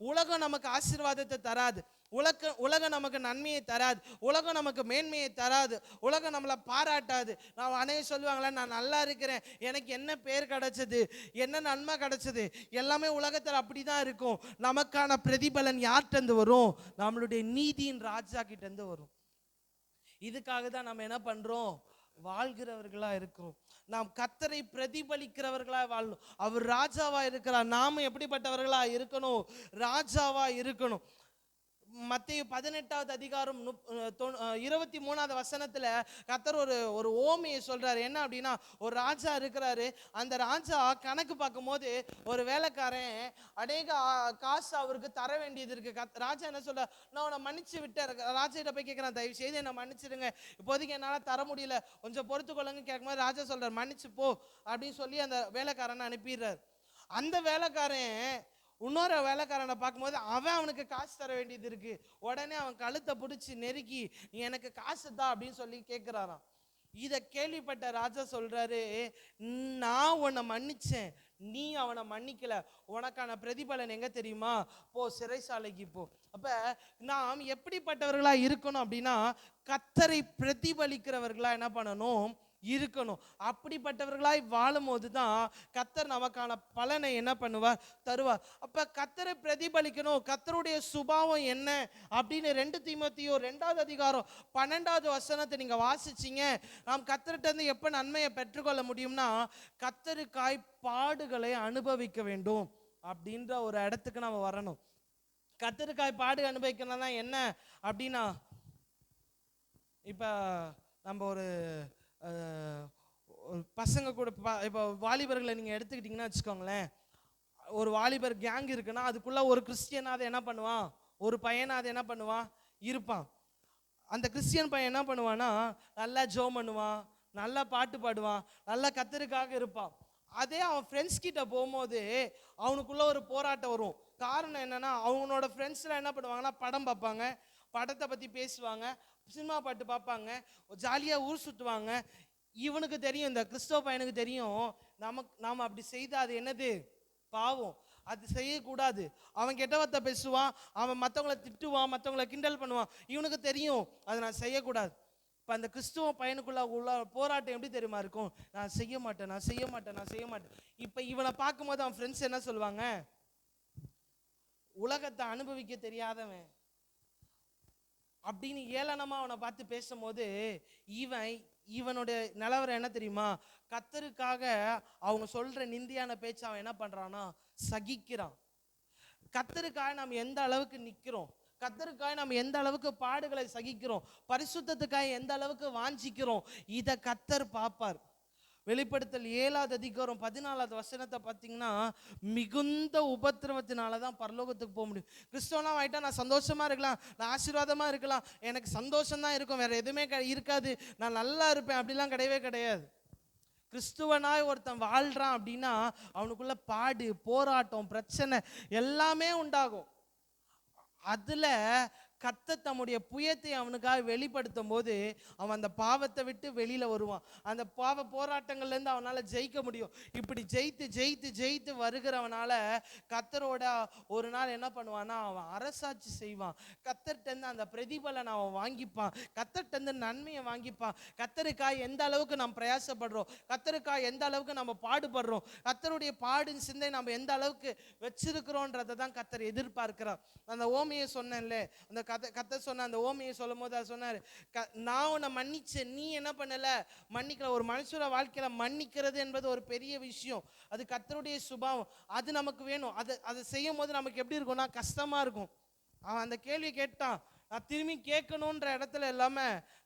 உலகம் நமக்கு ஆசீர்வாதத்தை தராது, உலகம் நமக்கு நன்மையை தராது, உலகம் நமக்கு மேன்மையை தராது, உலகம் நம்மளை பாராட்டாது. நான் அனைவரும் சொல்லுவாங்களே, நான் நல்லா இருக்கிறேன், எனக்கு என்ன பேர் கிடைச்சது, என்ன நன்மை கிடைச்சது, எல்லாமே உலகத்தில் அப்படிதான் இருக்கும். நமக்கான பிரதிபலன் யார்கிட்ட வரும்? நம்மளுடைய நீதியின் ராஜா கிட்ட இருந்து வரும். இதுக்காக தான் நம்ம என்ன பண்றோம்? வாழ்கிறவர்களா இருக்கிறோம். நாம் கர்த்தரை பிரதிபலிக்கிறவர்களா வாழணும். அவர் ராஜாவா இருக்கிறார், நாம எப்படிப்பட்டவர்களா இருக்கணும்? ராஜாவா இருக்கணும். மத்தேயு 18வது அதிகாரம் 23வது வசனத்துல கர்த்தர் ஒரு ஓமையை சொல்றாரு. என்ன அப்படின்னா, ஒரு ராஜா இருக்கிறாரு. அந்த ராஜா கணக்கு பார்க்கும் போது ஒரு வேலைக்காரன் அநேக காசு அவருக்கு தர வேண்டியது இருக்கு. ராஜா என்ன சொல்ற, நான் உன்னை மன்னிச்சு விட்டேன். ராஜா போய் கேட்கிறேன், தயவு செய்து என்ன மன்னிச்சிடுங்க, இப்போதைக்கு என்னால தர முடியல, கொஞ்சம் பொறுத்துக்கொள்ளுங்க கேட்கும்போது ராஜா சொல்றாரு, மன்னிச்சு போ அப்படின்னு சொல்லி அந்த வேலைக்காரனை அனுப்பிடுறாரு. அந்த வேலைக்காரன் இன்னொரு வேலைக்காரனை பார்க்கும்போது அவனுக்கு காசு தர வேண்டியது இருக்கு. உடனே அவன் கழுத்தை பிடிச்சி நெருக்கி, நீ எனக்கு காசு தான் அப்படின்னு சொல்லி கேட்கிறாராம். இதை கேள்விப்பட்ட ராஜா சொல்றாரு, நான் உன்னை மன்னிச்சேன், நீ அவனை மன்னிக்கல, உனக்கான பிரதிபலன் எங்க தெரியுமா? போ, சிறைசாலைக்கு போ. அப்ப நாம் எப்படிப்பட்டவர்களா இருக்கணும் அப்படின்னா, கர்த்தரை பிரதிபலிக்கிறவர்களா என்ன பண்ணணும்? இருக்கணும். அப்படிப்பட்டவர்களாய் வாழும் போதுதான் கர்த்தர் நமக்கான பலனை என்ன பண்ணுவார்? தருவார். அப்ப கர்த்தரை பிரதிபலிக்கணும். கர்த்தருடைய சுபாவம் என்ன அப்படின்னு 2 தீமோத்தேயு 2வது அதிகாரம் 12வது வசனத்தை நீங்க வாசிச்சீங்க. நாம் கர்த்தர்கிட்ட இருந்து எப்ப நன்மையை பெற்றுக்கொள்ள முடியும்னா, கர்த்தருக்காய் பாடுகளை அனுபவிக்க வேண்டும் அப்படின்ற ஒரு இடத்துக்கு நம்ம வரணும். கர்த்தருக்காய் பாடு அனுபவிக்கணும்னா என்ன அப்படின்னா, இப்ப நம்ம ஒரு பசங்க கூட இப்போ வாலிபர்களை நீங்கள் எடுத்துக்கிட்டிங்கன்னா வச்சுக்கோங்களேன், ஒரு வாலிபர் கேங் இருக்குன்னா அதுக்குள்ள ஒரு கிறிஸ்டியனாவது என்ன பண்ணுவான்? ஒரு பையனாவது என்ன பண்ணுவான்? இருப்பான். அந்த கிறிஸ்டியன் பையன் என்ன பண்ணுவான்னா, நல்லா ஜோம் பண்ணுவான், நல்லா பாட்டு பாடுவான், நல்லா கர்த்தருக்காக இருப்பான். அதே அவன் ஃப்ரெண்ட்ஸ் கிட்ட போகும்போது அவனுக்குள்ள ஒரு போராட்டம் வரும். காரணம் என்னன்னா, அவனோட ஃப்ரெண்ட்ஸ்லாம் என்ன பண்ணுவாங்கன்னா, படம் பார்ப்பாங்க, படத்தை பற்றி பேசுவாங்க, சினிமா பாட்டு பார்ப்பாங்க, ஜாலியாக ஊர் சுற்றுவாங்க. இவனுக்கு தெரியும், இந்த கிறிஸ்தவ பையனுக்கு தெரியும், நாம் அப்படி செய்தால் அது என்னது? பாவம், அது செய்யக்கூடாது. அவன் கெட்டவத்தை பேசுவான், அவன் மற்றவங்களை திட்டுவான், மற்றவங்களை கிண்டல் பண்ணுவான். இவனுக்கு தெரியும் அதை நான் செய்யக்கூடாது. இப்போ அந்த கிறிஸ்துவ பையனுக்குள்ள உள்ள போராட்டம் எப்படி தெரியுமா இருக்கும்? நான் செய்ய மாட்டேன், நான் செய்ய மாட்டேன், நான் செய்ய மாட்டேன். இப்போ இவனை பார்க்கும்போது அவன் ஃப்ரெண்ட்ஸ் என்ன சொல்லுவாங்க? உலகத்தை அனுபவிக்க தெரியாதவன் அப்படின்னு ஏளனமா அவனை பார்த்து பேசும்போது, இவனுடைய நிலவரம் என்ன தெரியுமா? கர்த்தருக்காக அவங்க சொல்ற நிந்தியான பேச்சு அவன் என்ன பண்றான்னா சகிக்கிறான். கர்த்தருக்காக நாம் எந்த அளவுக்கு நிக்கிறோம், கர்த்தருக்காக நாம் எந்த அளவுக்கு பாடுகளை சகிக்கிறோம், பரிசுத்தத்துக்காக எந்த அளவுக்கு வாஞ்சிக்கிறோம், இதை கர்த்தர் பார்ப்பார். வெளிப்படுத்தல் 7வது அதிகாரம் 14வது வசனத்தை பார்த்தீங்கன்னா, மிகுந்த உபத்திரவத்தினால தான் பரலோகத்துக்கு போக முடியும். கிறிஸ்தவனா ஆயிட்டா நான் சந்தோஷமா இருக்கலாம், நான் ஆசீர்வாதமா இருக்கலாம், எனக்கு சந்தோஷம் தான் இருக்கும், வேற எதுவுமே இருக்காது, நான் நல்லா இருப்பேன், அப்படிலாம் கிடையவே கிடையாது. கிறிஸ்துவனாய் ஒருத்தன் வாழ்றான் அப்படின்னா அவனுக்குள்ள பாடு, போராட்டம், பிரச்சனை எல்லாமே உண்டாகும். அதுல கர்த்தர் தம்முடைய புயத்தை அவனுக்காக வெளிப்படுத்தும் போது அவன் அந்த பாவத்தை விட்டு வெளியில வருவான். அந்த பாவ போராட்டங்கள்ல இருந்து அவனால ஜெயிக்க முடியும். இப்படி ஜெயித்து ஜெயித்து ஜெயித்து வருகிறவனால கர்த்தரோட ஒரு நாள் என்ன பண்ணுவான்னா, அவன் அரசாட்சி செய்வான். கர்த்தர்ட்ட இருந்து அந்த பிரதிபலனை அவன் வாங்கிப்பான், கர்த்தர்ட்ட இருந்து நன்மையை வாங்கிப்பான். கர்த்தருக்காய் எந்த அளவுக்கு நாம் பிரயாசப்படுறோம், கர்த்தருக்காய் எந்த அளவுக்கு நம்ம பாடுபடுறோம், கர்த்தருடைய பாடின் சிந்தை நம்ம எந்த அளவுக்கு வச்சிருக்கிறோன்றதை தான் கர்த்தர் எதிர்பார்க்கிறார். அந்த ஓமையை சொன்னேன்ல, அந்த கர்த்தர் சொன்ன அந்த ஓமையை சொல்லும் போது அவர் சொன்னாரு, நான் உன்னை மன்னிச்சேன், நீ என்ன பண்ணல? மன்னிக்கல. ஒரு மனுஷோட வாழ்க்கையில மன்னிக்கிறது என்பது ஒரு பெரிய விஷயம். அது கர்த்தருடைய சுபாவம், அது நமக்கு வேணும். அதை செய்யும் போது நமக்கு எப்படி இருக்கும்னா கஷ்டமா இருக்கும். அவன் அந்த கேள்வி கேட்டான், நான் திரும்பி கேட்கணுன்ற இடத்துல இல்லாம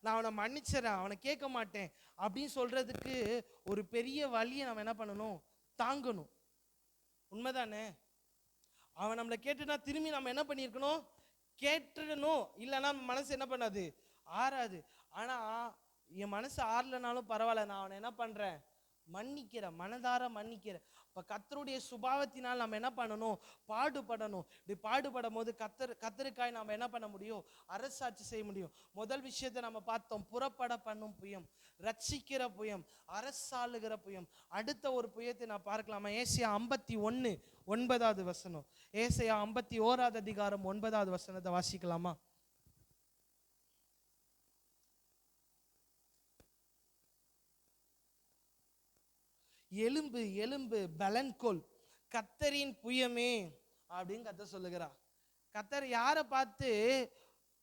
நான் அவனை மன்னிச்சிடறேன், அவனை கேட்க மாட்டேன் அப்படின்னு சொல்றதுக்கு ஒரு பெரிய வழியை நம்ம என்ன பண்ணணும்? தாங்கணும். உண்மைதானே? அவன் நம்மளை கேட்டுனா திரும்பி நம்ம என்ன பண்ணியிருக்கணும்? கேட்டுடணும். இல்லைன்னா மனசு என்ன பண்ணாது? ஆறாது. ஆனா என் மனசு ஆறலனாலும் பரவாயில்ல, நான் அவனை என்ன பண்றேன்? மன்னிக்கிற, மனதார மன்னிக்கிற. இப்போ கர்த்தருடைய சுபாவத்தினால் நம்ம என்ன பண்ணணும்? பாடுபடணும். இப்படி பாடுபடும் போது கர்த்தருக்காய் நம்ம என்ன பண்ண முடியும்? அரசாட்சி செய்ய முடியும். முதல் விஷயத்தை நம்ம பார்த்தோம், புறப்பட பண்ணும் புயம், ரட்சிக்கிற புயம், அரசாளுகிற புயம். அடுத்த ஒரு புயத்தை நான் பார்க்கலாமா? ஏசாயா 51:9 ஏசாயா 51:9 வாசிக்கலாமா? எலும்பு எலும்பு பலன்கொள், கர்த்தரின் புயமே அப்படின்னு கர்த்தர் சொல்லுகிறா. கர்த்தர் யாரை பார்த்து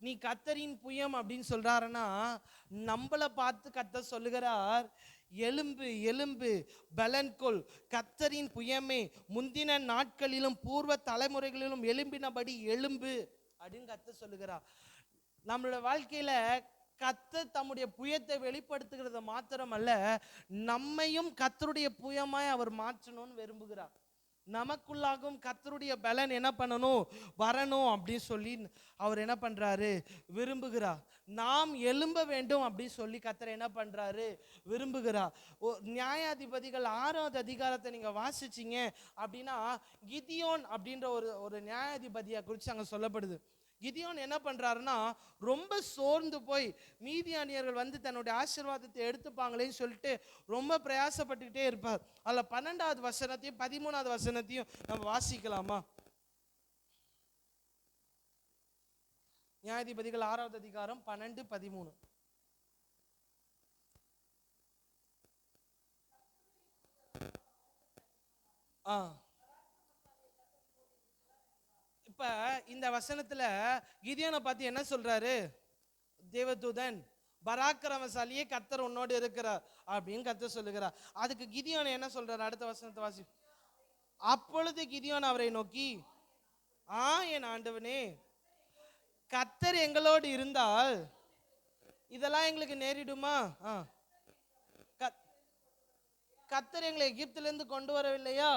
நீ கர்த்தரின் புயம் அப்படின்னு சொல்றாருன்னா, நம்மளை பார்த்து கர்த்தர் சொல்லுகிறார், எலும்பு எலும்பு பலன்கொள், கர்த்தரின் புயமே, முந்தின நாட்களிலும் பூர்வ தலைமுறைகளிலும் எலும்பினபடி எலும்பு அப்படின்னு கர்த்தர் சொல்லுகிறார். நம்மளோட வாழ்க்கையில கர்த்தர் தம்முடைய புயத்தை வெளிப்படுத்துகிறது மாத்திரமல்ல, நம்மையும் கர்த்தருடைய புயமாய் அவர் மாற்றணும்னு விரும்புகிறார். நமக்குள்ளாகவும் கர்த்தருடைய பலன் என்ன பண்ணணும்? வரணும் அப்படின்னு சொல்லி அவர் என்ன பண்றாரு? விரும்புகிறார். நாம் எழும்ப வேண்டும் அப்படின்னு சொல்லி கர்த்தர் என்ன பண்றாரு? விரும்புகிறார். நியாயாதிபதிகள் 6வது அதிகாரத்தை நீங்க வாசிச்சீங்க அப்படின்னா, கிதியோன் அப்படின்ற ஒரு நியாயாதிபதியை குறித்து அங்க சொல்லப்படுது. கிதியோன் என்ன பண்றாருன்னா, ரொம்ப சோர்ந்து போய் மீதியானியர்கள் வந்து தன்னுடைய ஆசீர்வாதத்தை எடுத்துப்பாங்களேன்னு சொல்லிட்டு ரொம்ப பிரயாசப்பட்டுக்கிட்டே இருப்பார். அதுல 12வது வசனத்தையும் 13வது வசனத்தையும் நம்ம வாசிக்கலாமா? நியாயாதிபதிகள் 6வது அதிகாரம் 12, 13. இப்ப இந்த வசனத்துல கிதியோனை பார்த்து என்ன சொல்றாரு? தேவதூதன், பராக்கிரமசாலியே, கர்த்தர் உன்னோடு இருக்கிறார் அப்படின்னு கர்த்தர் சொல்லுகிறார். அதுக்கு கிதியோன் என்ன சொல்றாரு? அடுத்த வசனத்தை வாசி. அப்பொழுது கிதியோன் அவரை நோக்கி, என் ஆண்டவனே, கர்த்தர் எங்களோடு இருந்தால் இதெல்லாம் எங்களுக்கு நேரிடுமா? கர்த்தர் எங்களை எகிப்திலிருந்து கொண்டு வரவில்லையா?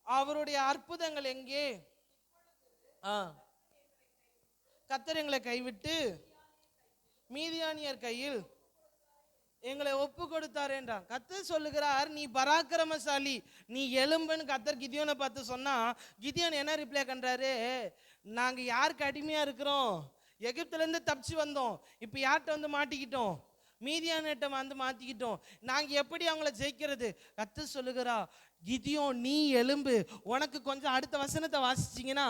அவருடைய அற்புதங்கள் எங்கே? கர்த்தர் எங்களை கைவிட்டு மீதியானியர் கையில் எங்களை ஒப்பு கொடுத்தார் என்றான். கர்த்தர் சொல்லுகிறார், நீ பராக்கிரமசாலி, நீ எலும்புன்னு கர்த்தர் கிதியோனை பார்த்து சொன்னா, கிதியோன் என்ன ரிப்ளை பண்றாரு? நாங்க யாருக்கு அடிமையா இருக்கிறோம்? எகிப்துல இருந்து தப்பிச்சு வந்தோம், இப்ப யார்கிட்ட வந்து மாட்டிக்கிட்டோம்? மீதியானிட்ட வந்து மாட்டிக்கிட்டோம். நாங்க எப்படி அவங்கள ஜெயிக்கிறது? கர்த்தர் சொல்லுகிறா, கிதியோன் நீ எலும்பு. உனக்கு கொஞ்சம் அடுத்த வசனத்தை வாசிச்சிங்கன்னா,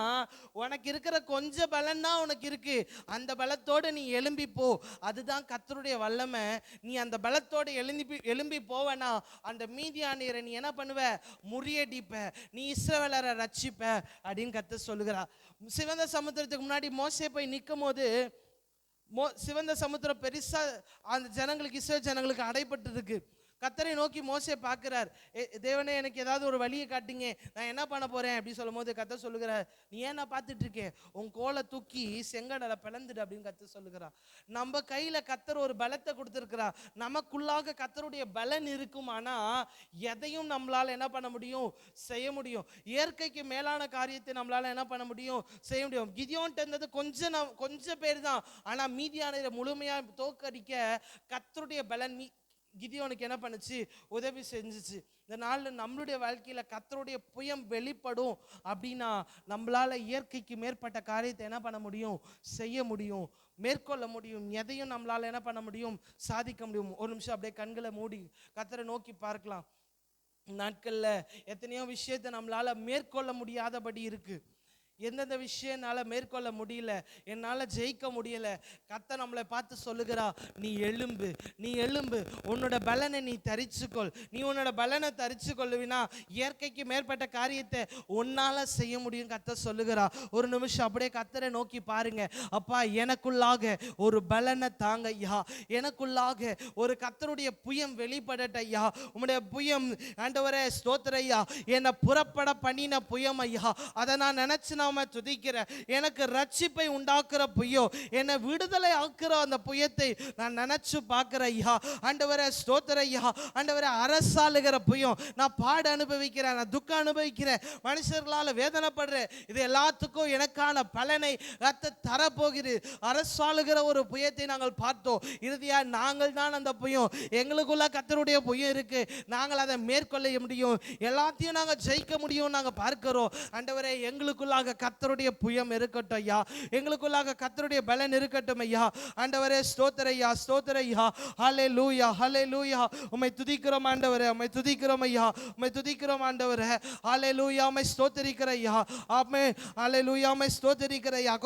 உனக்கு இருக்கிற கொஞ்சம் பலன் தான் உனக்கு இருக்கு, அந்த பலத்தோடு நீ எழும்பி போ. அதுதான் கர்த்தருடைய வல்லமை. நீ அந்த பலத்தோடு எழும்பி போவனா, அந்த மீதியானியரை நீ என்ன பண்ணுவ? முறியடிப்ப, நீ இஸ்ரவேலரை ரட்சிப்ப அப்படின்னு கர்த்தர் சொல்லுகிறா. சிவந்த சமுத்திரத்துக்கு முன்னாடி மோசே போய் நிற்கும் போது, சிவந்த சமுத்திரம் பெருசா அந்த ஜனங்களுக்கு, இஸ்ரவேல் ஜனங்களுக்கு அடைபட்டு இருக்கு. கர்த்தரை நோக்கி மோசே பார்க்கிறார், தேவனே எனக்கு ஏதாவது ஒரு வழியை காட்டுங்க, நான் என்ன பண்ண போறேன் அப்படின்னு சொல்லும் போது கர்த்தர் சொல்லுகிறார், நீ ஏன் நான் பார்த்துட்டு இருக்கேன், உன் கோலை தூக்கி செங்கடலை பிளந்துடு அப்படின்னு கர்த்தர் சொல்லுகிறார். நம்ம கையில கர்த்தர் ஒரு பலத்தை கொடுத்துருக்கிறார். நமக்குள்ளாக கர்த்தருடைய பலன் இருக்கும். ஆனா எதையும் நம்மளால என்ன பண்ண முடியும்? செய்ய முடியும். இயற்கைக்கு மேலான காரியத்தை நம்மளால என்ன பண்ண முடியும்? செய்ய முடியும். கிதியோன்ட்ட இருந்தது கொஞ்சம் பேர் தான், ஆனா மீதியான முழுமையா தோற்கடிக்க கர்த்தருடைய பலன் கிதியோனுக்கு என்ன பண்ணுச்சு? உதவி செஞ்சுச்சு. இந்த நாளில் நம்மளுடைய வாழ்க்கையில் கர்த்தருடைய புயம் வெளிப்படும் அப்படின்னா, நம்மளால இயற்கைக்கு மேற்பட்ட காரியத்தை என்ன பண்ண முடியும்? செய்ய முடியும், மேற்கொள்ள முடியும். எதையும் நம்மளால என்ன பண்ண முடியும்? சாதிக்க முடியும். ஒரு நிமிஷம் அப்படியே கண்களை மூடி கர்த்தரை நோக்கி பார்க்கலாம். நாட்கள்ல எத்தனையோ விஷயத்தை நம்மளால மேற்கொள்ள முடியாதபடி இருக்கு. எந்தெந்த விஷயம்னால மேற்கொள்ள முடியல, என்னால் ஜெயிக்க முடியல. கர்த்தர் நம்மளை பார்த்து சொல்லுகிறா, நீ எழும்பு, நீ எழும்பு, உன்னோட பலனை நீ தரிச்சுக்கொள். நீ உன்னோட பலனை தரிச்சு கொள்ளுவினா இயற்கைக்கு மேற்பட்ட காரியத்தை உன்னால செய்ய முடியும் கர்த்தர் சொல்லுகிறா. ஒரு நிமிஷம் அப்படியே கர்த்தரை நோக்கி பாருங்க. அப்பா, எனக்குள்ளாக ஒரு பலனை தாங்க ஐயா, எனக்குள்ளாக ஒரு கர்த்தருடைய புயம் வெளிப்படட்ட ஐயா. உம்முடைய புயம் ஆண்டவரே ஸ்தோத்திர ஐயா, என்னை புறப்பட பண்ணின புயம் ஐயா, அதை நான் நினைச்சு நான் உம்மை துதிக்கிறேன். எனக்கு ரட்சிப்பை உண்டாக்குற புயம், என்னை விடுதலை ஆக்குற அந்த புயத்தை நான் நினைச்சு பார்க்கிற ஐயா. ஆண்டவரே ஸ்தோத்திர ஐயா. ஆண்டவரே அரசாளுகிற புயம், நான் பாடு அனுபவிக்கிறேன், நான் துக்கம் அனுபவிக்கிறேன், மனுஷர்களால் வேதனைப்படுறேன். இது எல்லாத்துக்கும் எனக்கான பலனை கர்த்தர் தரப்போகிறது. அரசாளுகிற ஒரு புயத்தை நாங்கள் பார்த்தோம். இறுதியா நாங்கள் தான் அந்த புயம். எங்களுக்குள்ள கர்த்தருடைய புயம் இருக்கு. நாங்கள் அதை மேற்கொள்ள முடியும், எல்லாத்தையும் நாங்கள் ஜெயிக்க முடியும். நாங்கள் பார்க்கிறோம். ஆண்டவரே எங்களுக்குள்ளாக கர்த்தருடைய புயம் இருக்கட்டும் ஐயா. எங்களுக்குள்ளாக கர்த்தருடைய பலன் இருக்கட்டும் ஐயா. ஆண்டவரே ஸ்தோத்திர ஐயா, ஸ்தோத்திர ஐயா. ஹல்லேலூயா, ஹல்லேலூயா. உம்மை துதிக்கிறோம் ஆண்டவரே, உம்மை துதிக்கிறோம் ஐயா, உம்மை துதிக்கிறோம் ஆண்டவரே. ஹல்லேலூயா, உம்மை ஸ்தோத்திரிக்கிற ஐயா. ஆமென். ஹல்லேலூயா, உம்மை ஸ்தோத்திரிக்கிற ஐயா.